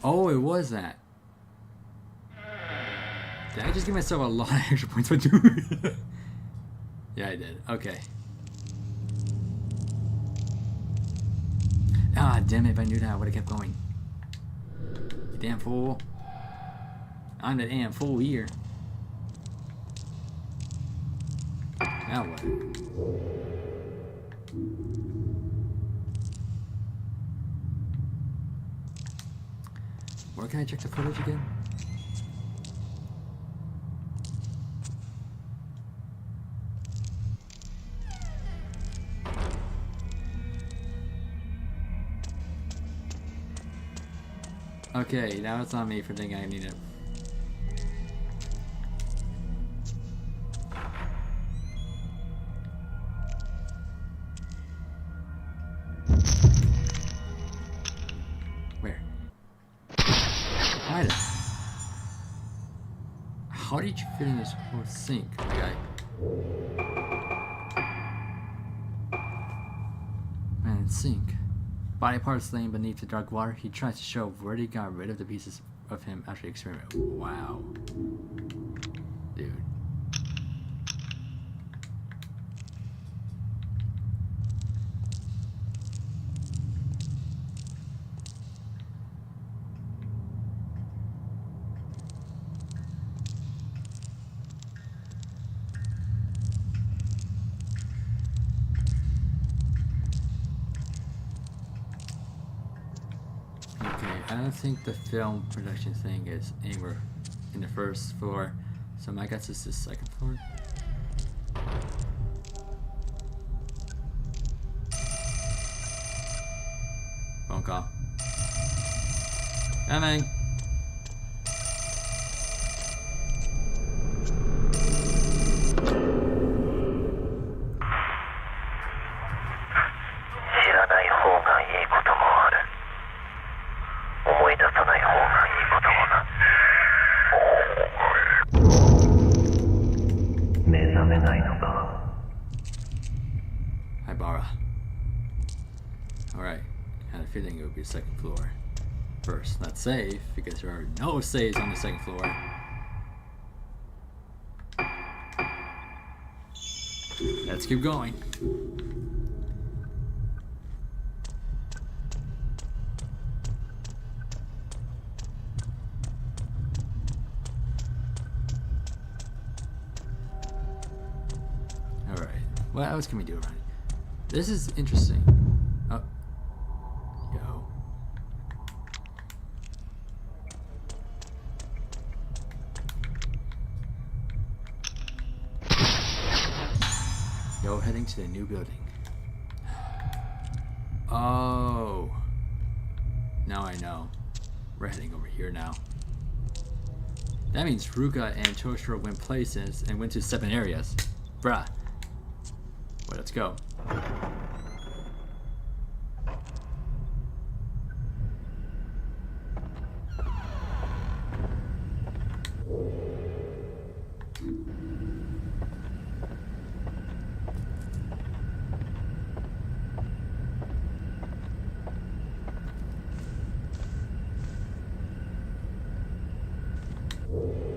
Oh, it was that. Did I just give myself a lot of extra points for doing it? Yeah, I did. Okay. Ah, damn it. If I knew that, I would have kept going. You damn fool. I'm the damn fool here. Now what? Where can I check the footage again? Okay, now it's on me for thinking I need it. Where? Why? How did you fit in this whole sink, my guy? Man, sink. Body parts laying beneath the dark water. He tries to show where he got rid of the pieces of him after the experiment. Wow. Dude. I don't think the film production thing is anywhere in the first floor, so my guess is the second floor. Phone call. Coming. Feeling it would be the second floor. First, not safe, because there are no saves on the second floor. Let's keep going. Alright, what else can we do around here? This is interesting. Oh. Yo, heading to the new building. Oh. Now I know. We're heading over here now. That means Ruka and Choshiro went places and went to 7 areas. Bruh. Well, let's go.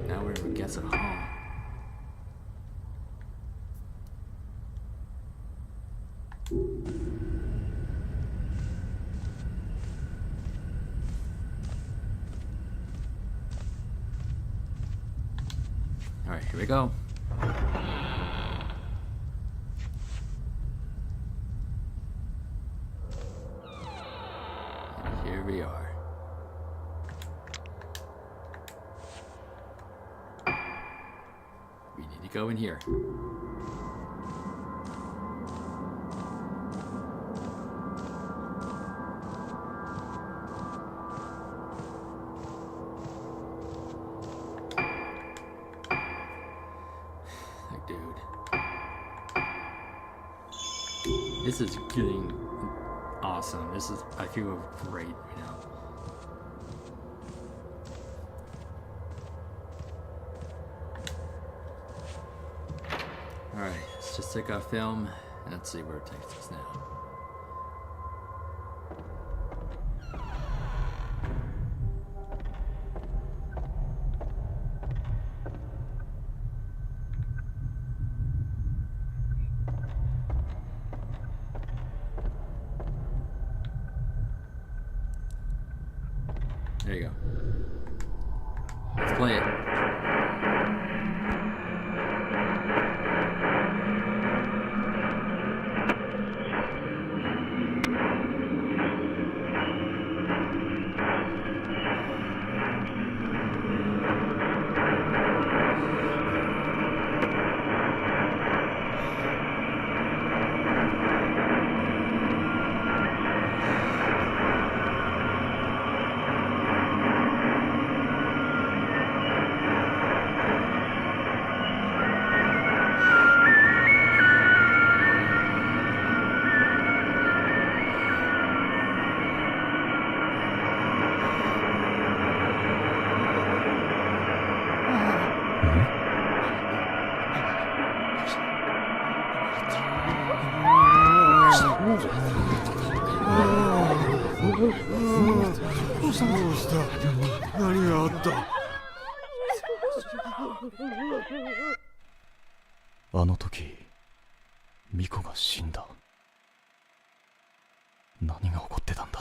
Now we're in Guess at Home. Alright, here we go. And here we are. We need to go in here. Like, dude. This is getting awesome. I feel great right now. Alright, let's just take our film and let's see where it takes us now. There you go. Let's play it.あの時ミコが死んだ。何が起こってたんだ。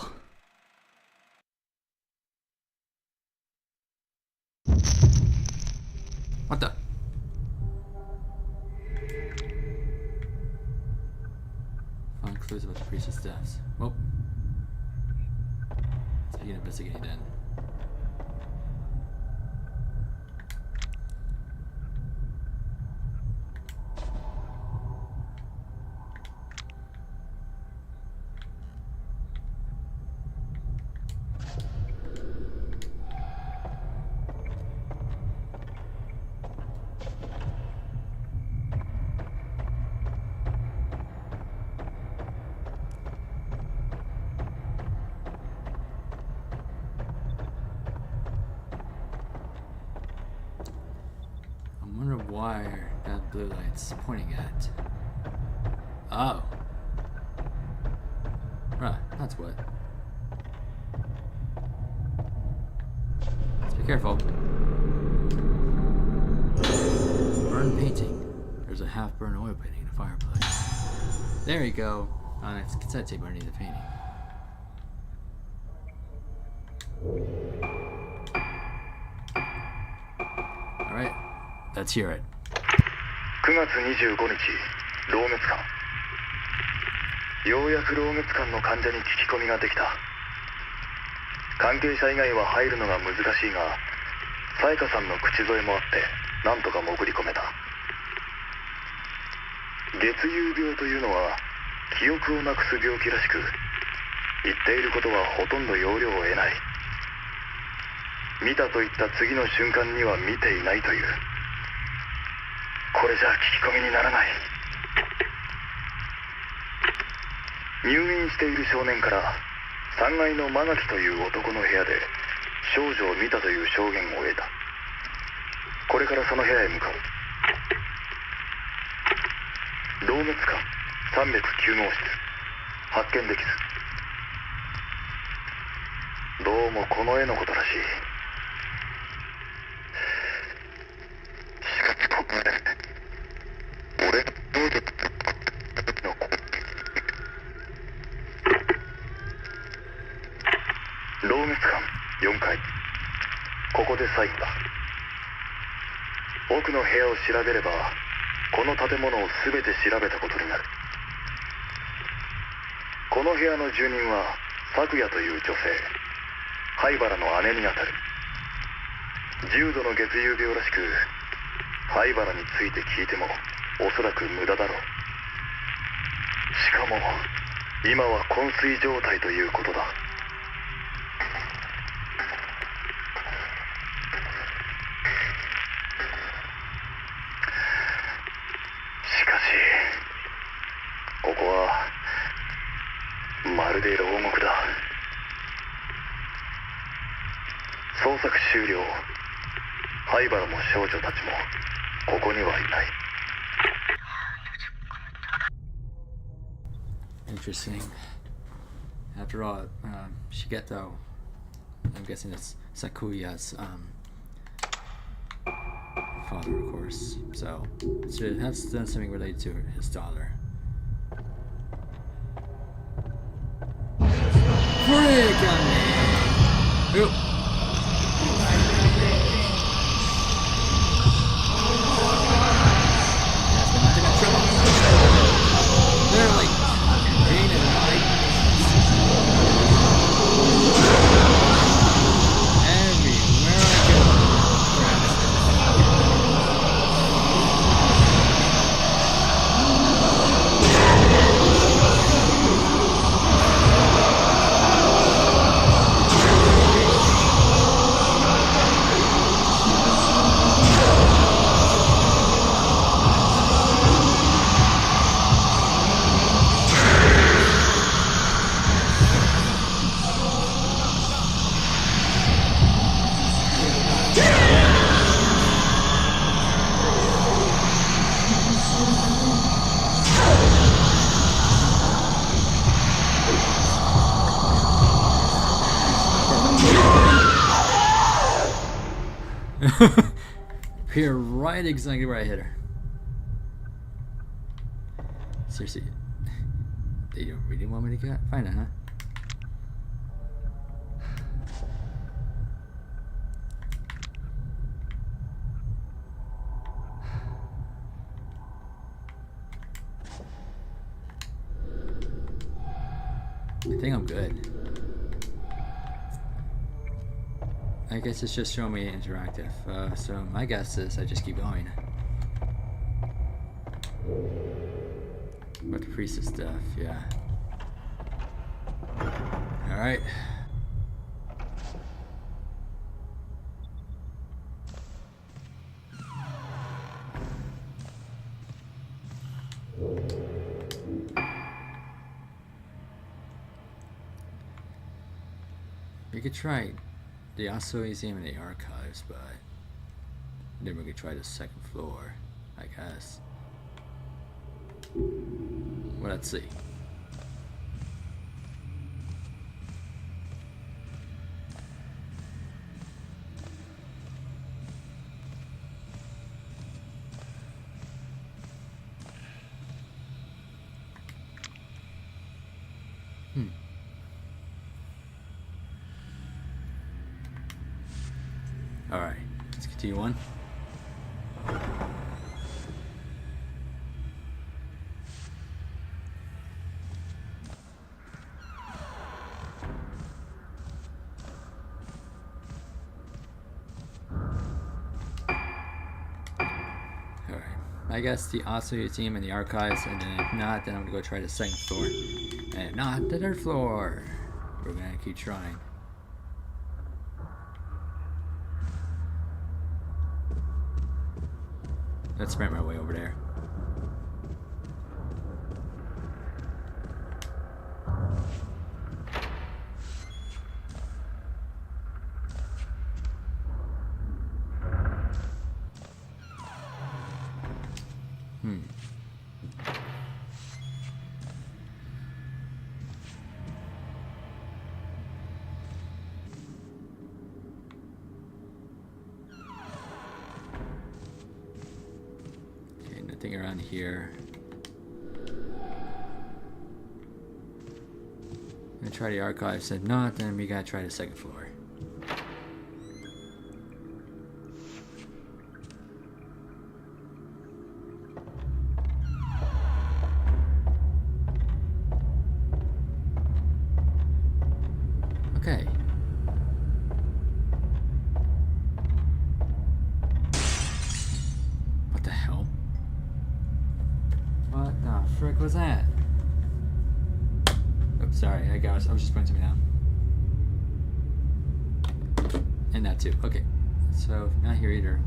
What the? Find clues about the priest's deaths. Well, let's begin investigating then. I wonder why that blue light's pointing at. Oh. Right, that's what. Let's be careful. Burn painting. There's a half-burned oil painting in the fireplace. There you go. On its cassette tape underneath the painting. Alright, let's hear it. 9月25日、老滅館。ようやく老滅館の患者に聞き込みができた。関係者以外は入るのが難しいが、さやかさんの口添えもあって、なんとか潜り込めた。月遊病というのは、記憶をなくす病気らしく、言っていることはほとんど要領を得ない。見たと言った次の瞬間には見ていないという。これじゃ聞き込みにならない。入院している少年から3階の間垣という男の部屋で少女を見たという証言を得た。これからその部屋へ向かう。老滅館309号室、発見できず。どうもこの絵のことらしい。しかしこの絵、俺の能力の老滅館4階、ここで最後だ。奥の部屋を調べればこの建物を全て調べたことになる。この部屋の住人は咲夜という女性、灰原の姉にあたる。重度の月遊病らしく、灰原について聞いてもおそらく無駄だろう。しかも今は昏睡状態ということだ。しかしここはまるで牢獄だ。捜索終了。灰原も少女たちもここにはいない。Interesting. After all, Shigeto, I'm guessing it's Sakuya's father, of course. So it has done something related to his daughter. Freak on me! Oop. Appear right exactly where I hit her. Seriously, they don't really want me to find it, huh? I think I'm good. I guess it's just showing me interactive. So my guess is I just keep going. With the priestess stuff, yeah. Alright. We could try the Aso Museum and the archives, but then we could try the second floor, I guess. Well, let's see. Alright, let's continue on. Alright, I guess the Aso Museum and the archives, and then if not, then I'm gonna go try the second floor. And if not, the third floor. We're gonna keep trying. Let's sprint my way over there. Okay, nothing around here. I'm gonna try the archives. If not, then we gotta try the second floor. Okay. What the hell? What the frick was that? Oops, sorry, I was just putting something down. And that too. Okay. So, not here either.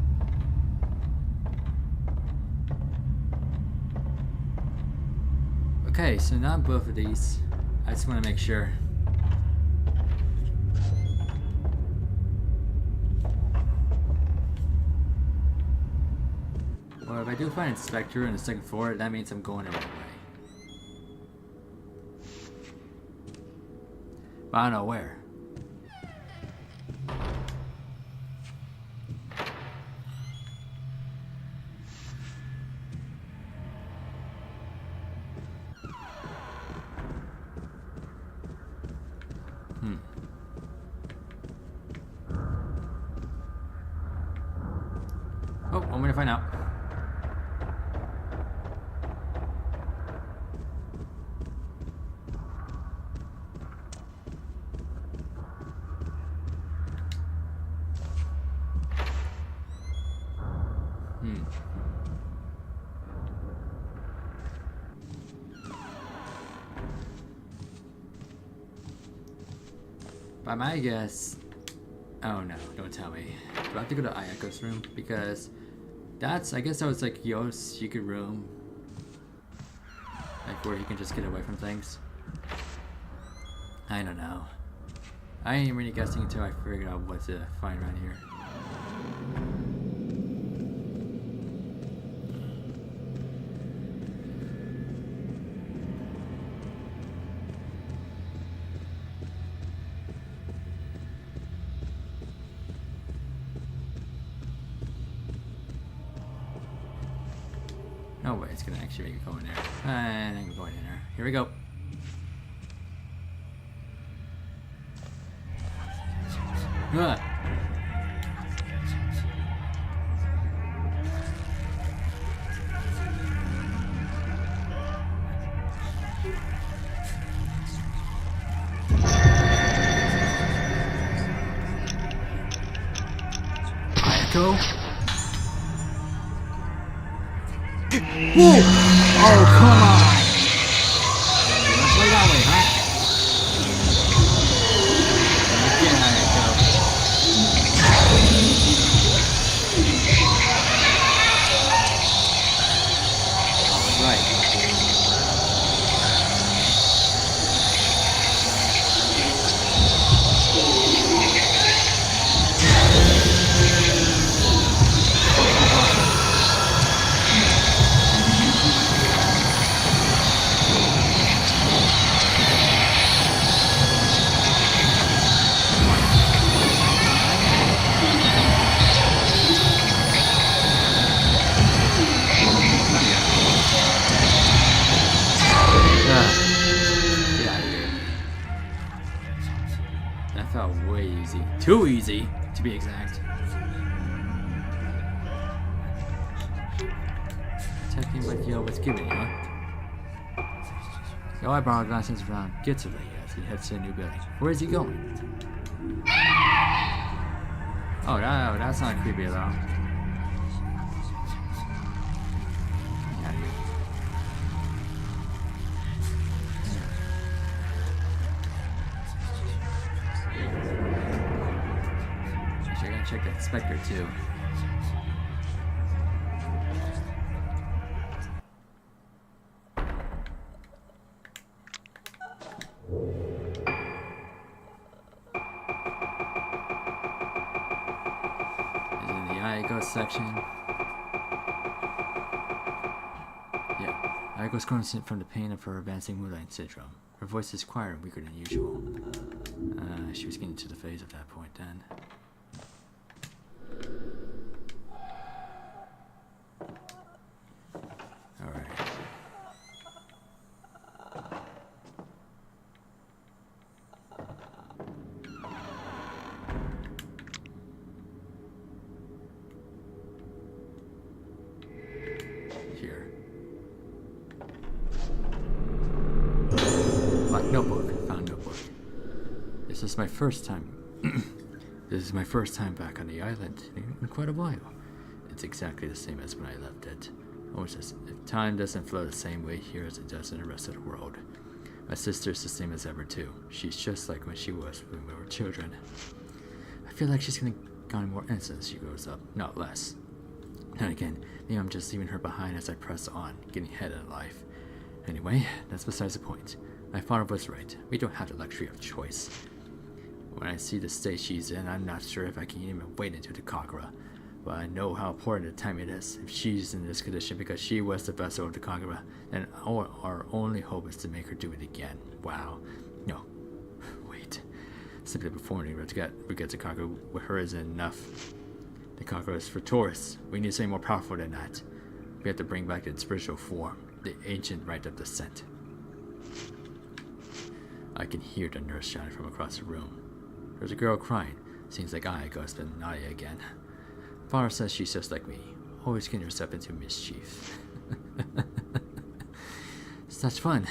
Okay, so not both of these. I just want to make sure. Well, if I do find Inspector in the second floor, that means I'm going the right way. But I don't know where. Oh, I'm gonna find out. By my guess, oh no, don't tell me. Do I have to go to Ayako's room? Because that's, I guess that was like Yo's secret room. Like where he can just get away from things. I don't know. I ain't really guessing until I figured out what to find around here. Oh wait, it's gonna actually make it go in there. And I'm going in there. Here we go. Ah. Go. Whoa! Oh, come on! Let's play that way, huh? Get out of here, go. Right. That felt way easy. Too easy, to be exact. Checking what Yo was giving you, huh? Yo, I borrowed glasses around. Gets away as he heads to a new building. Where is he going? Oh, that's not creepy at all. Check that Spectre too. Is it in the Aiko section? Yeah. Aiko's growing from the pain of her advancing moonlight syndrome. Her voice is quieter and weaker than usual. She was getting to the phase at that point then. Notebook. Found notebook. This is my first time. This is my first time back on the island in quite a while. It's exactly the same as when I left it. Almost as if time doesn't flow the same way here as it does in the rest of the world. My sister's the same as ever too. She's just like when she was when we were children. I feel like she's gonna gain more innocence as she grows up, not less. And again, maybe I'm just leaving her behind as I press on, getting ahead in life. Anyway, that's besides the point. My father was right. We don't have the luxury of choice. When I see the state she's in, I'm not sure if I can even wait until the Kagura. But I know how important the time it is. If she's in this condition because she was the vessel of the Kagura, then our only hope is to make her do it again. Wow. No. Wait. Simply performing to get the Kagura with her isn't enough. The Kagura is for tourists. We need something more powerful than that. We have to bring back its spiritual form, the ancient right of descent. I can hear the nurse shouting from across the room. There's a girl crying. Seems like Ayaka's been naughty again. Father says she's just like me, always getting herself into mischief. Such fun.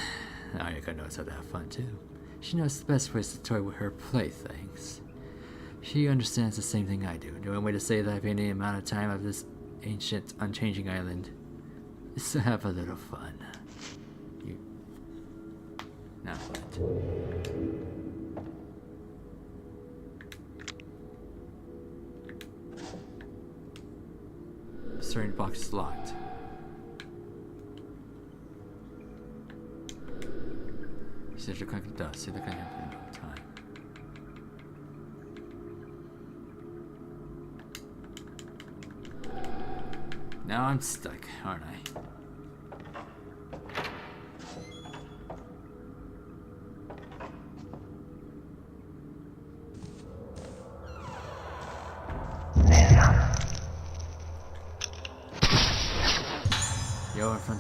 Ayaka knows how to have fun too. She knows the best ways to toy with her playthings. She understands the same thing I do. The only way to save life any amount of time of this ancient, unchanging island is to have a little fun. Not what? Certain box is locked. Says you're collecting dust. See the kind of time. Now I'm stuck, aren't I? Yo, in front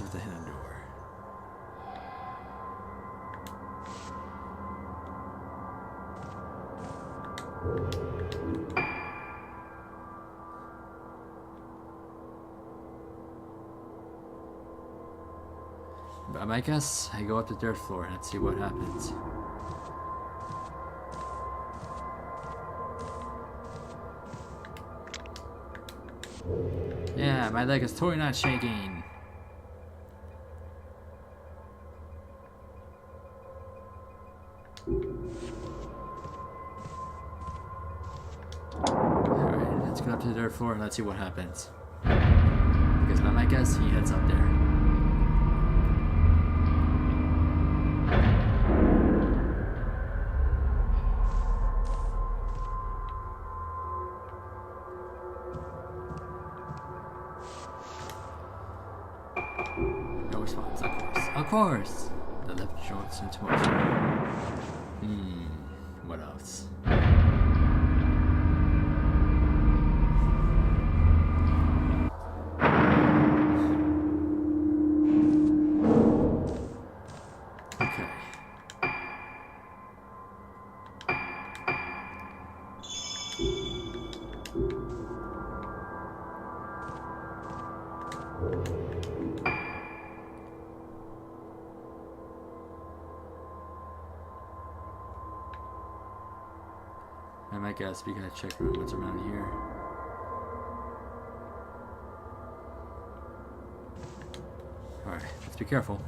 But I guess I go up to the third floor and let's see what happens. Yeah, my leg is totally not shaking. Alright, let's go up to the third floor and let's see what happens. Because by my guess, he heads up there. No response, of course. Of course! The lift shorts into motion. What else? Okay. I might guess we gotta check what's around here. Alright, let's be careful.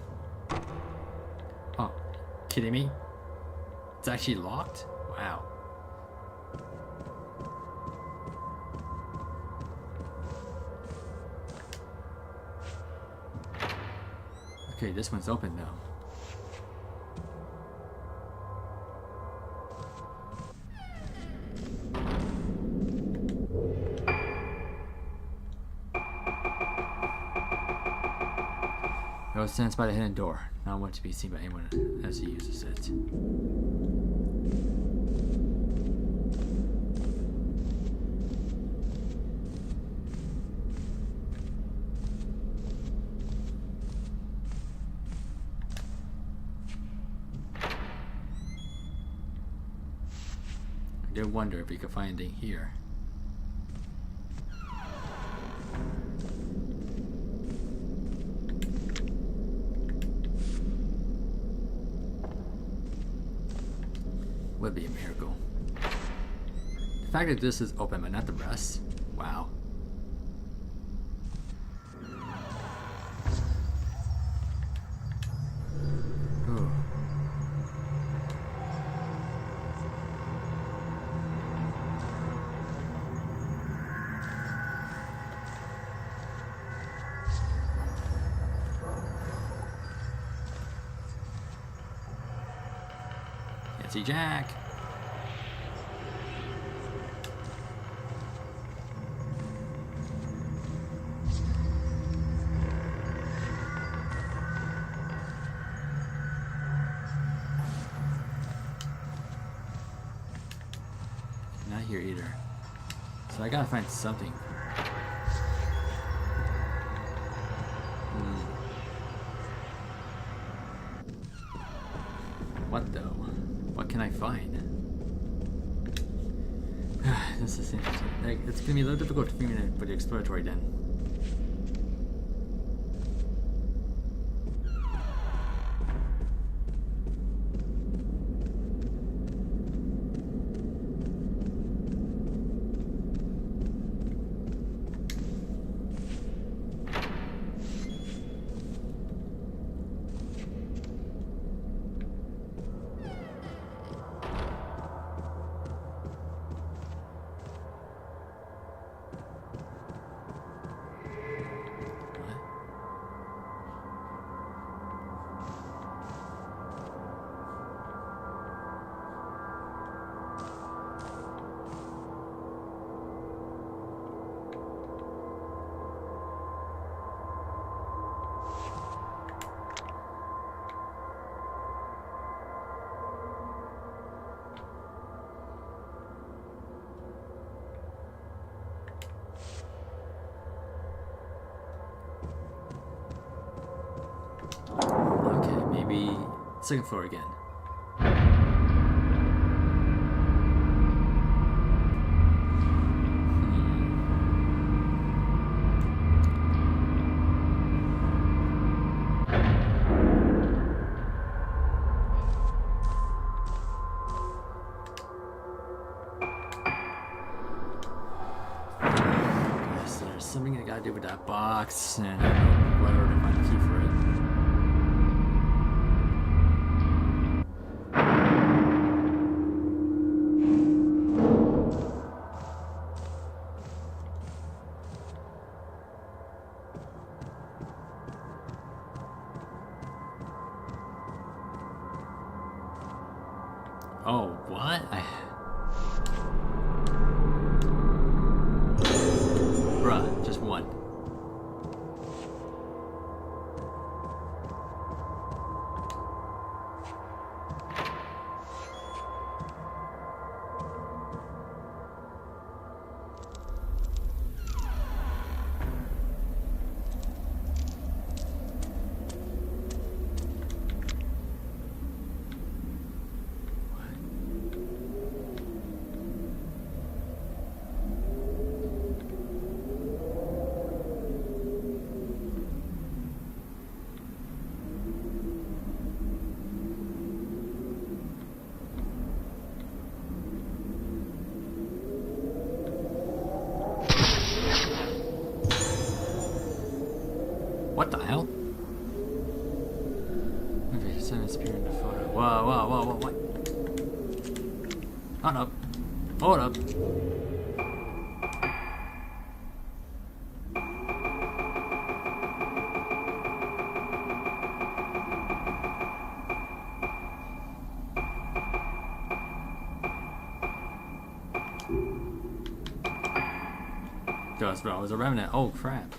Oh, kidding me? It's actually locked? Wow. Okay, this one's open now. It stands by the hidden door. Not want to be seen by anyone as he uses it. I did wonder if we could find anything here. Would be a miracle. The fact that this is open but not the rest, wow. Ooh. Can't see Jack. Not here either. So I gotta find something. What though? What can I find? This is interesting. Like, it's gonna be a little difficult for me for the exploratory then. Maybe 2nd floor again. something I gotta do with that box, and I don't know whether to find a key for it. Oh, what? Bruh, just one. What the hell? Okay, sun is appearing in the photo. Whoa, what? Hold up. Hold up. Ghost, bro, it was a remnant. Oh, crap.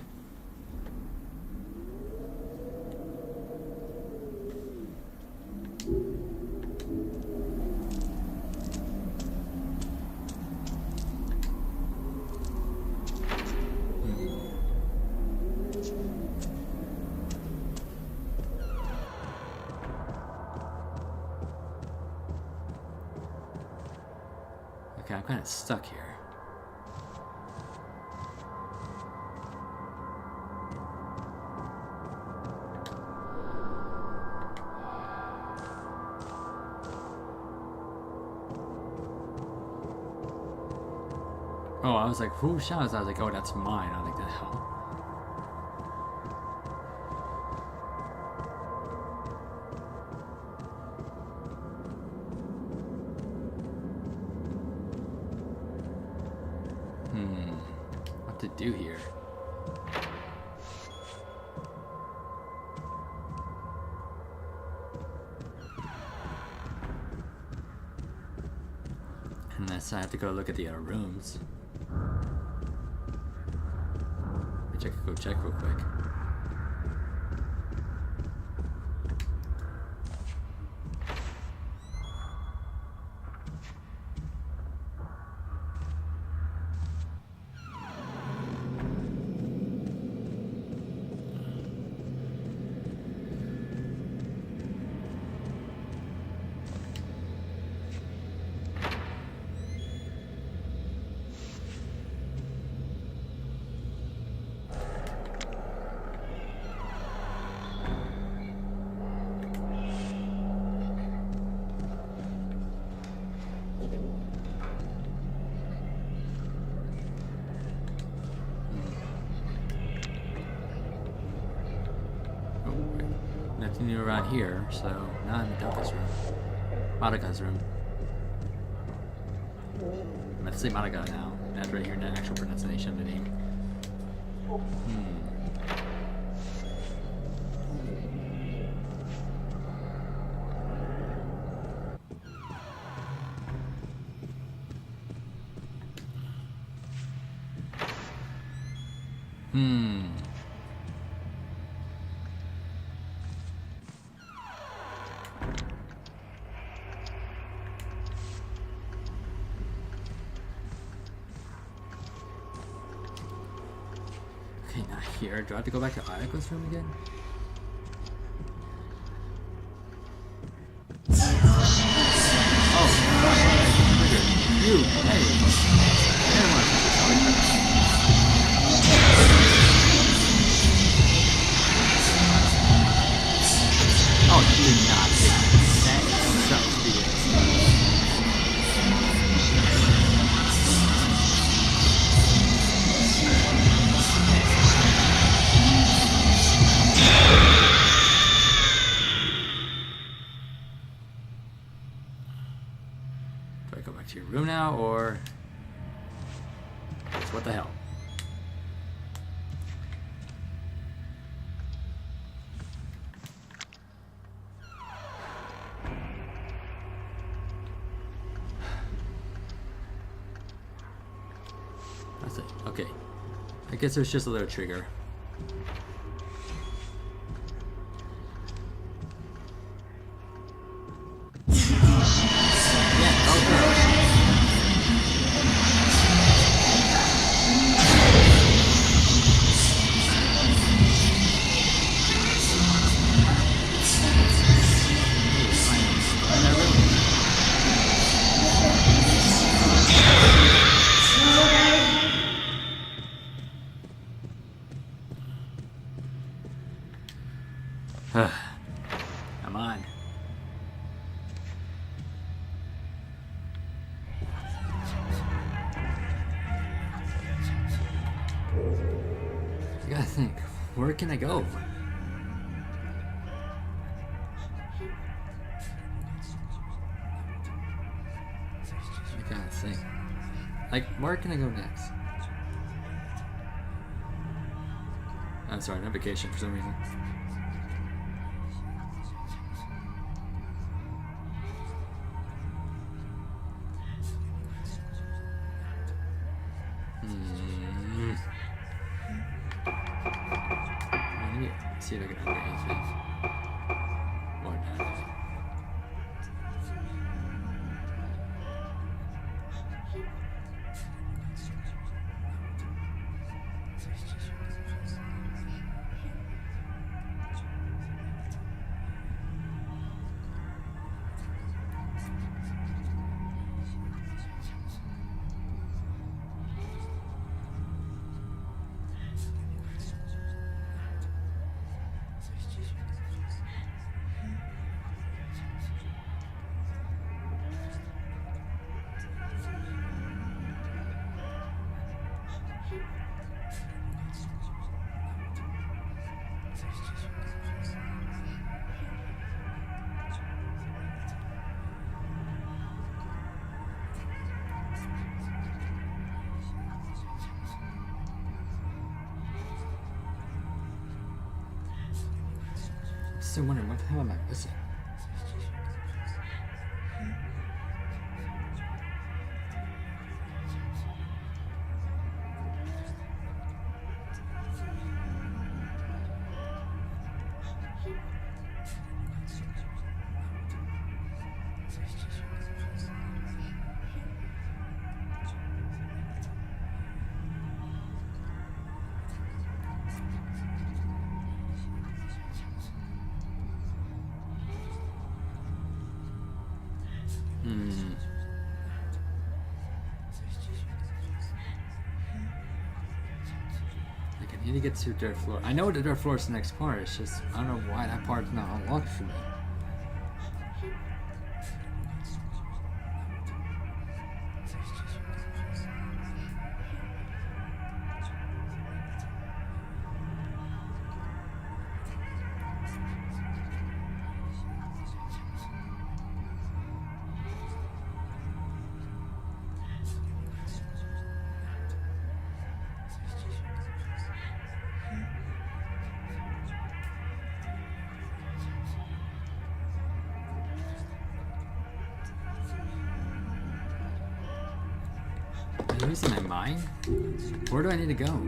Okay, I'm kind of stuck here. Oh, I was like, who shouts? I was like, oh, that's mine. I was like, the hell? What to do here? Unless I have to go look at the other rooms. Which I could go check real quick. Nothing new around here, so now I'm in Doka's room. Madaga's room. I'm going to say Madaga now. That's right here in the actual pronunciation of the name. Okay, not here. Do I have to go back to Ayako's room again? Oh, you, hey! I don't want to oh, you did not take that. That sucks, dude. I go back to your room now, or what the hell? That's it. Okay. I guess there's just a little trigger. Come on. I gotta think, where can I go? I gotta think. Like, where can I go next? I'm sorry, on vacation for some reason. See if I can upgrade anything. Or not. Still wondering what the hell am I missing? Like, I need to get to dirt floor. I know the dirt floor is the next part. It's just I don't know why that part's not unlocked for me. Am I losing my mind? Where do I need to go?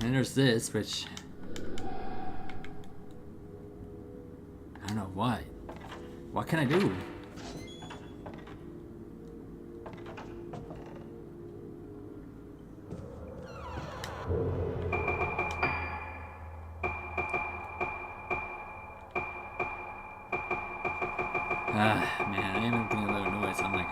And there's this, which I don't know what. What can I do? Man, I am getting a little noise. I'm like,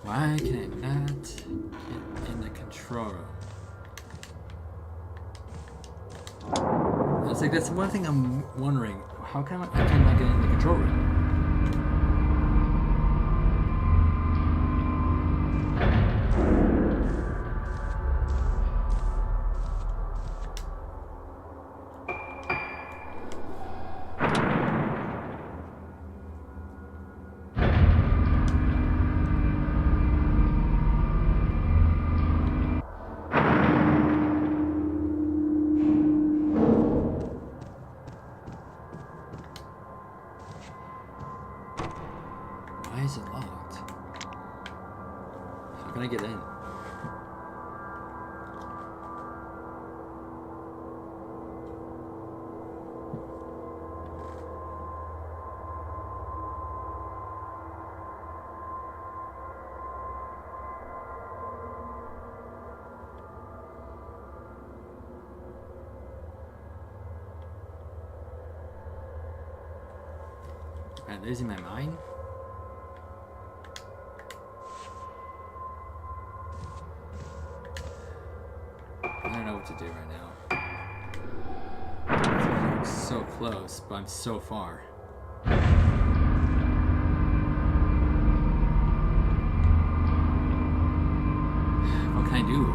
Why can I not get in the control room? It's like, that's one thing I'm wondering. How come I cannot get in the control room? Why is it locked? How can I get in? Am I losing my mind? I don't know what to do right now. I'm so close, but I'm so far. What can I do?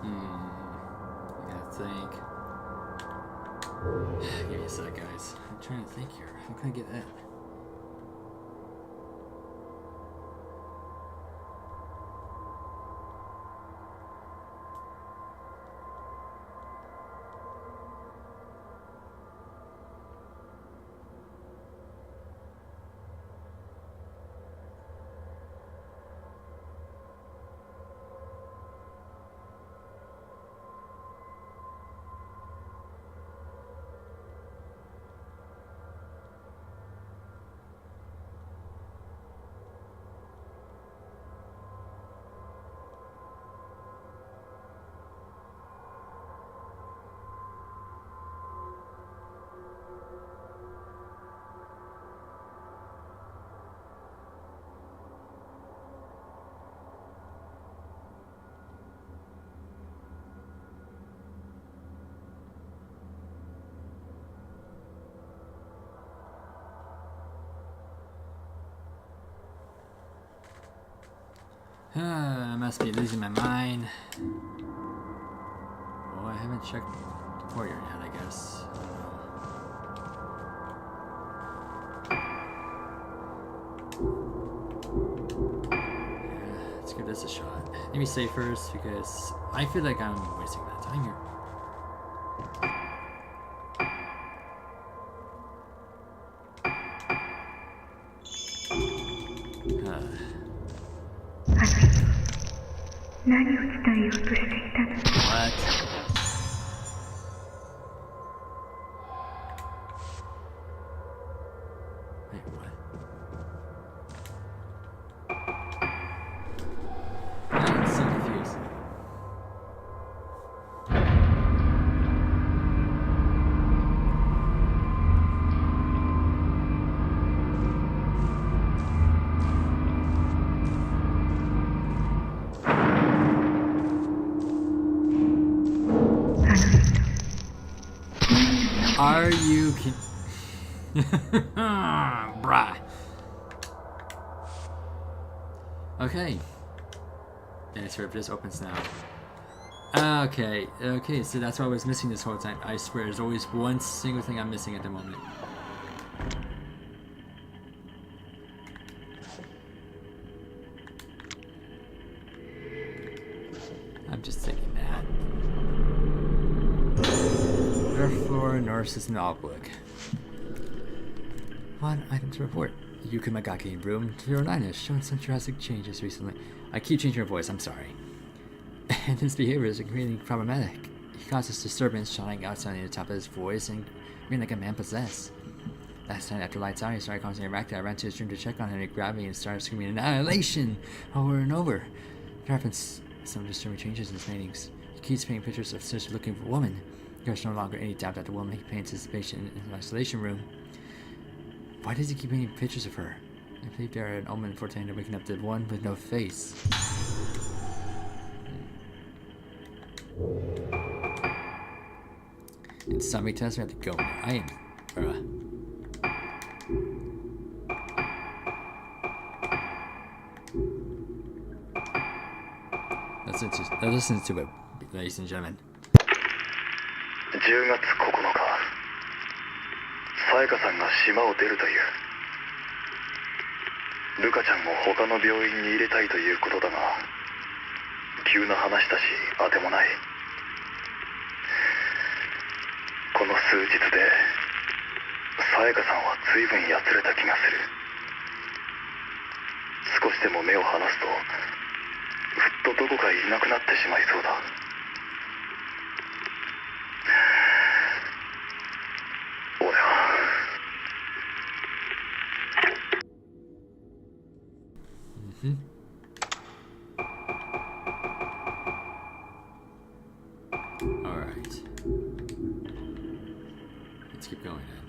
I think. Give me a sec, guys. I'm trying to think here. How can I get that? I must be losing my mind. Oh, I haven't checked the courtyard yet, I guess. I don't know. Yeah, let's give this a shot. Let me save first because I feel like I'm wasting my time here. What? Wait, what? I'm so confused. Are you Bruh. Okay. And sort of just opens now. Okay, so that's what I was missing this whole time. I swear, there's always one single thing I'm missing at the moment. I'm just thinking that. Therefore, nurse's notebook. One item to report. Yuka Magaki, room 209 has shown some drastic changes recently. I keep changing her voice, I'm sorry. And his behavior is increasingly problematic. He causes disturbance, shouting outside the top of his voice and being like a man possessed. Last night after lights out, he started causing a racket. I ran to his room to check on him. He grabbed me and started screaming annihilation over and over. There have been some disturbing changes in his paintings. He keeps painting pictures of such a looking woman. There's no longer any doubt that the woman he paints is a patient in an isolation room. Why does he keep painting pictures of her? I believe they are an omen foretelling waking up the one with no face. In summary test, we have to go. I am. Let's listen to it, ladies and gentlemen. 10月9日、さやかさんが島を出るという。ルカちゃんを他の病院に入れたいということだが、急な話だし当てもない。この数日でさやかさんは随分やつれた気がする。少しでも目を離すとふっとどこかいなくなってしまいそうだ。俺はAlright. Let's keep going then.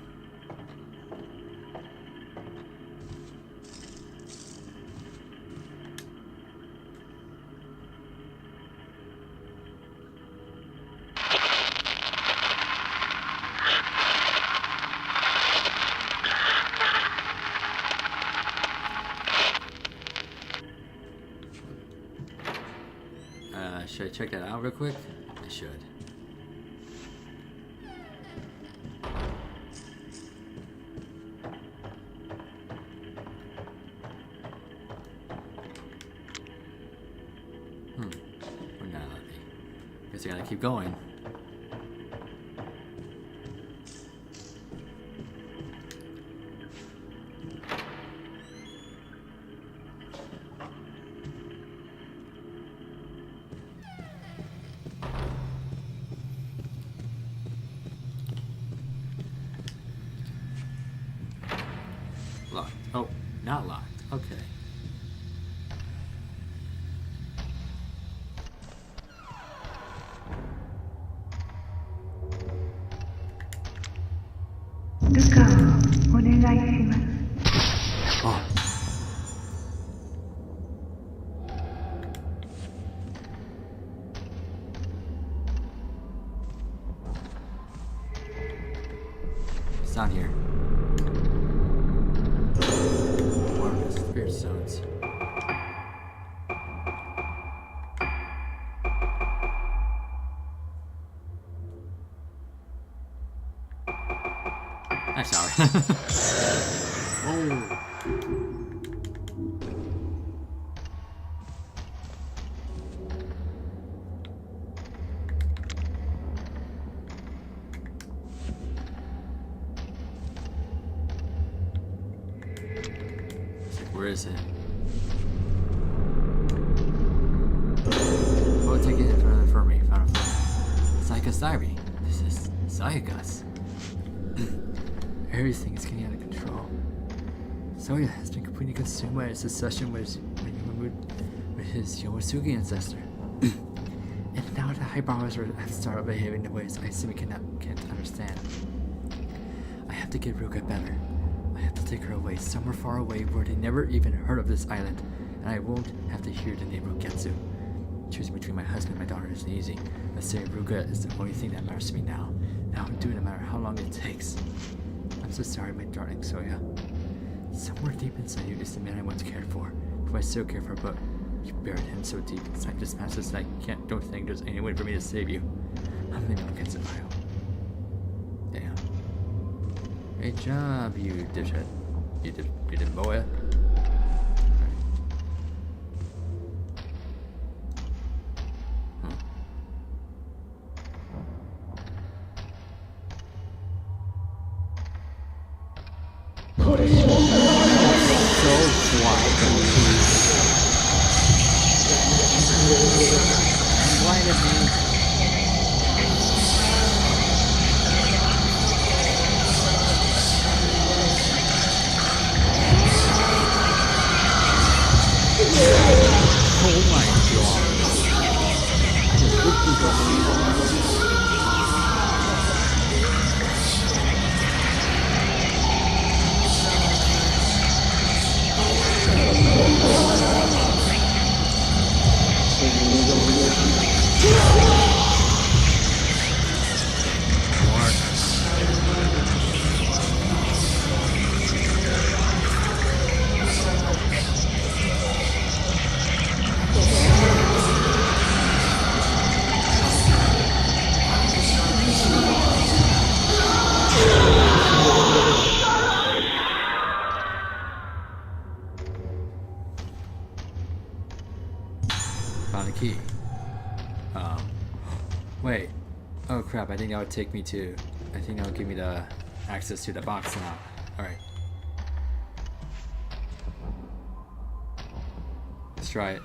Should I check that out real quick? I should. We're not let me. Guess I gotta keep going. Locked. Oh, not locked. Okay. Oh. It's down here. Spirit zones. I shower. Whoa. Where is it? Oh, take it for me. Found a phone. Sayaka's diary. This is Sayaka's. Everything is getting out of control. Soya has been completely consumed by his obsession with his Yosugi ancestor. And now the high powers have started behaving in ways I simply can't understand. I have to get Ruka better. I have to take her away, somewhere far away where they never even heard of this island, and I won't have to hear the name Roketsu. Choosing between my husband and my daughter isn't easy. Let's say Ruka is the only thing that matters to me now. Now I'm doing it no matter how long it takes. I'm so sorry, my darling Soya. Somewhere deep inside you is the man I once cared for, who I still care for, but you buried him so deep inside this mess that I don't think there's any way for me to save you. I'm leaving Roketsu Bio. Damn. Great job, you dipshit. You did boy. Found a key. Wait. Oh crap, I think that would take me to... I think that would give me the access to the box now. Alright. Let's try it.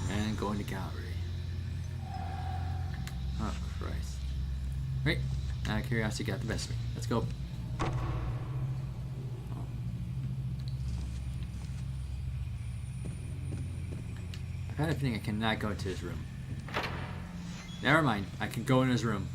And go in the gallery. Oh Christ. Wait. Out of curiosity, got the best of me. Let's go. I have a feeling I cannot go into his room. Never mind. I can go in his room.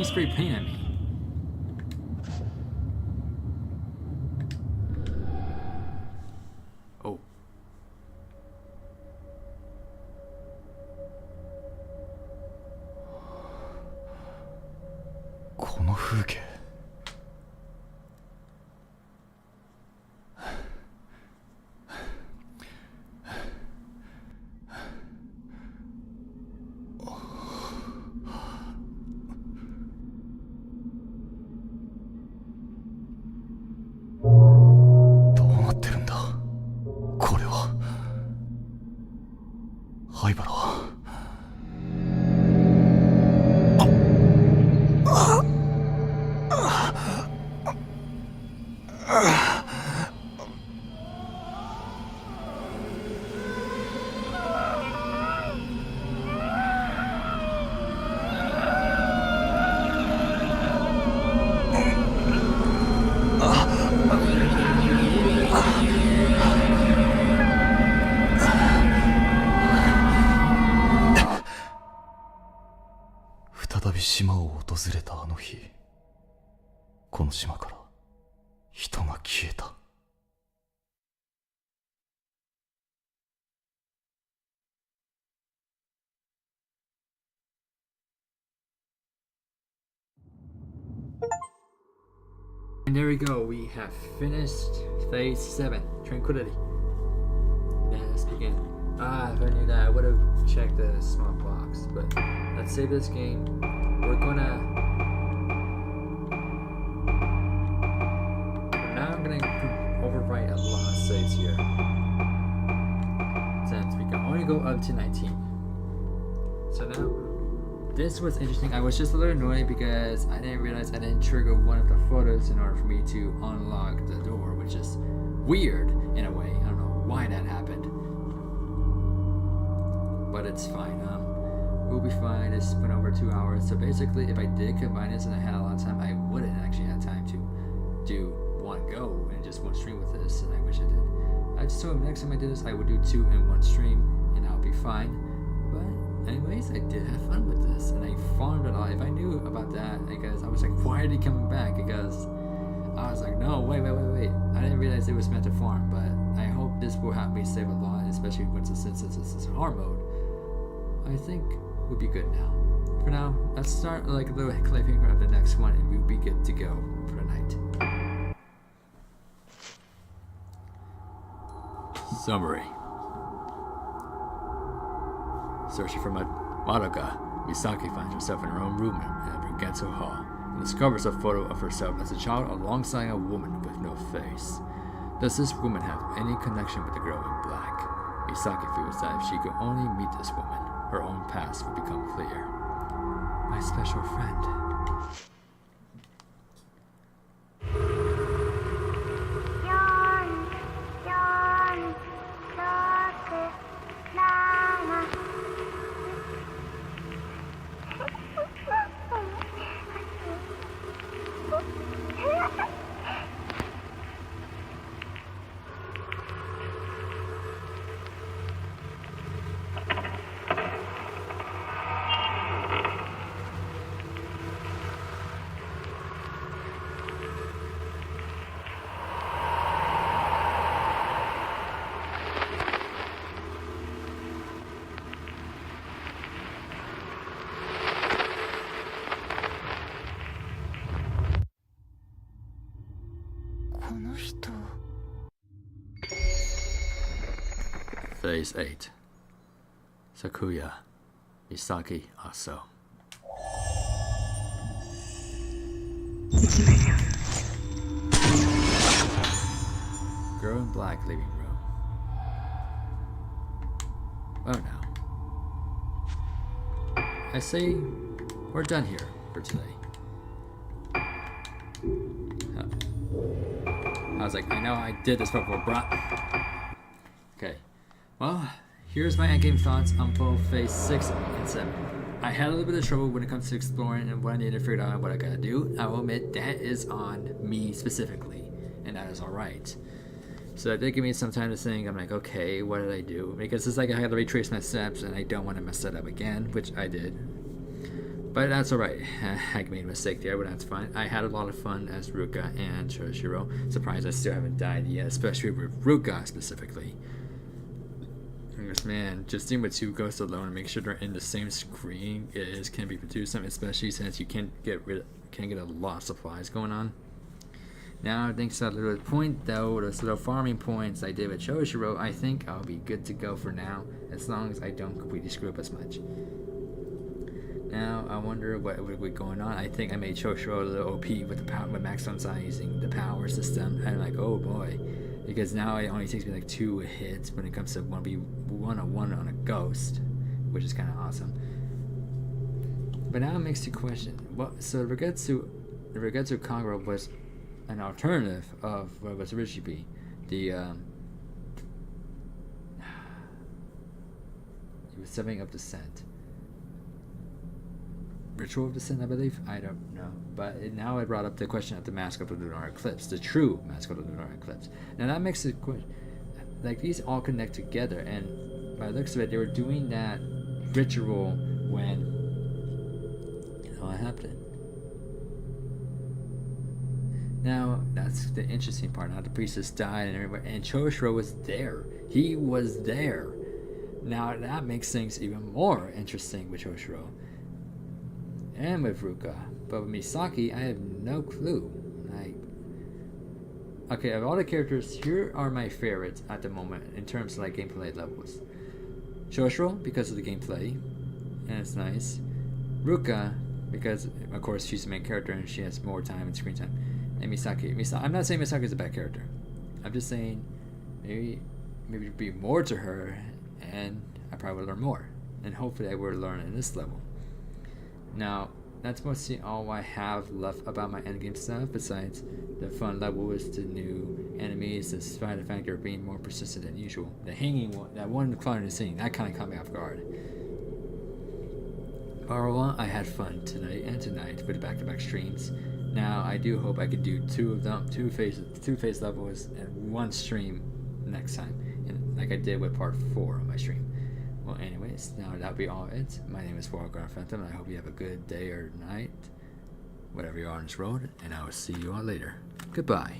Spray paint at me. Oh. This 再び島を訪れたあの日、この島から人が消えた。And there we go, we have finished phase 7, Tranquility. Let's begin. If I knew that, I would have checked the small box, but let's save this game. We're gonna... Now I'm gonna overwrite a lot of saves here, since we can only go up to 19. So now, this was interesting. I was just a little annoyed because I didn't realize I didn't trigger one of the photos in order for me to unlock the door, which is weird in a way. I don't know why that happened, but it's fine. We'll be fine. It's been over 2 hours, so basically if I did combine this and I had a lot of time, I wouldn't actually have time to do one go and just one stream with this, and I wish I did. I just told him next time I did this I would do 2 in 1 stream and I'll be fine. But anyways, I did have fun with this and I farmed a lot. If I knew about that, because I was like, why are they coming back? Because I was like, no, wait. I didn't realize it was meant to farm, but I hope this will help me save a lot, especially since this is hard mode. I think we'll be good now. For now, let's start like a little cliffhanger of the next one and we'll be good to go for the night. Summary. Searching for Madoka, Misaki finds herself in her own room in a Briganto hall and discovers a photo of herself as a child alongside a woman with no face. Does this woman have any connection with the girl in black? Misaki feels that if she could only meet this woman, her own past would become clear. My special friend. Phase 8. Sakuya, Misaki Aso. Girl in black living room. Oh no. I say we're done here for today. I was like, I know I did this before, bruh. Okay. Well, here's my endgame thoughts on both phase 6 and 7. I had a little bit of trouble when it comes to exploring and what I need to figure out what I gotta do. I will admit that is on me specifically, and that is alright. So that did give me some time to think. I'm like, okay, what did I do? Because it's like I had to retrace my steps and I don't want to mess that up again, which I did. But that's alright. I made a mistake there, but that's fine. I had a lot of fun as Ruka and Choshiro. Surprised I still haven't died yet, especially with Ruka specifically. Man, just dealing with 2 ghosts alone and make sure they're in the same screen can be productive, especially since you can't get a lot of supplies going on. Now, thanks to that little point though, those little farming points I did with Choshiro, I think I'll be good to go for now, as long as I don't completely screw up as much. Now, I wonder what would be going on. I think I made Choshiro a little OP with Max Sunshine using the power system, and I'm like, oh boy. Because now it only takes me like 2 hits when it comes to 1v1 on a ghost, which is kind of awesome. But now it makes you question. So the Rigetsu Kagura was an alternative of what was originally the it was setting up descent. Ritual of descent, I believe. I don't know, but now I brought up the question of the mask of the lunar eclipse, the true mask of the lunar eclipse. Now that makes it like these all connect together, and by the looks of it, they were doing that ritual when what happened. Now that's the interesting part. Now the priestess died, and everybody, and Choshiro was there. He was there. Now that makes things even more interesting with Choshiro and with Ruka. But with Misaki, I have no clue. Okay, of all the characters, here are my favorites at the moment in terms of like gameplay levels. Choshiro, because of the gameplay, and it's nice. Ruka, because of course she's the main character and she has more time and screen time. And Misaki, I'm not saying Misaki is a bad character. I'm just saying maybe be more to her, and I probably will learn more. And hopefully I will learn in this level. Now, that's mostly all I have left about my endgame stuff, besides the fun level is the new enemies, despite the fact they're being more persistent than usual. The hanging one, that one clown in the scene, that kind of caught me off guard. Overall, I had fun tonight and tonight with the back-to-back streams. Now, I do hope I can do two of them, two phase levels in one stream next time, and like I did with part 4 of my stream. Well, anyways, now that'll be all it. My name is Warground Phantom, and I hope you have a good day or night, whatever you are on this road, and I will see you all later. Goodbye.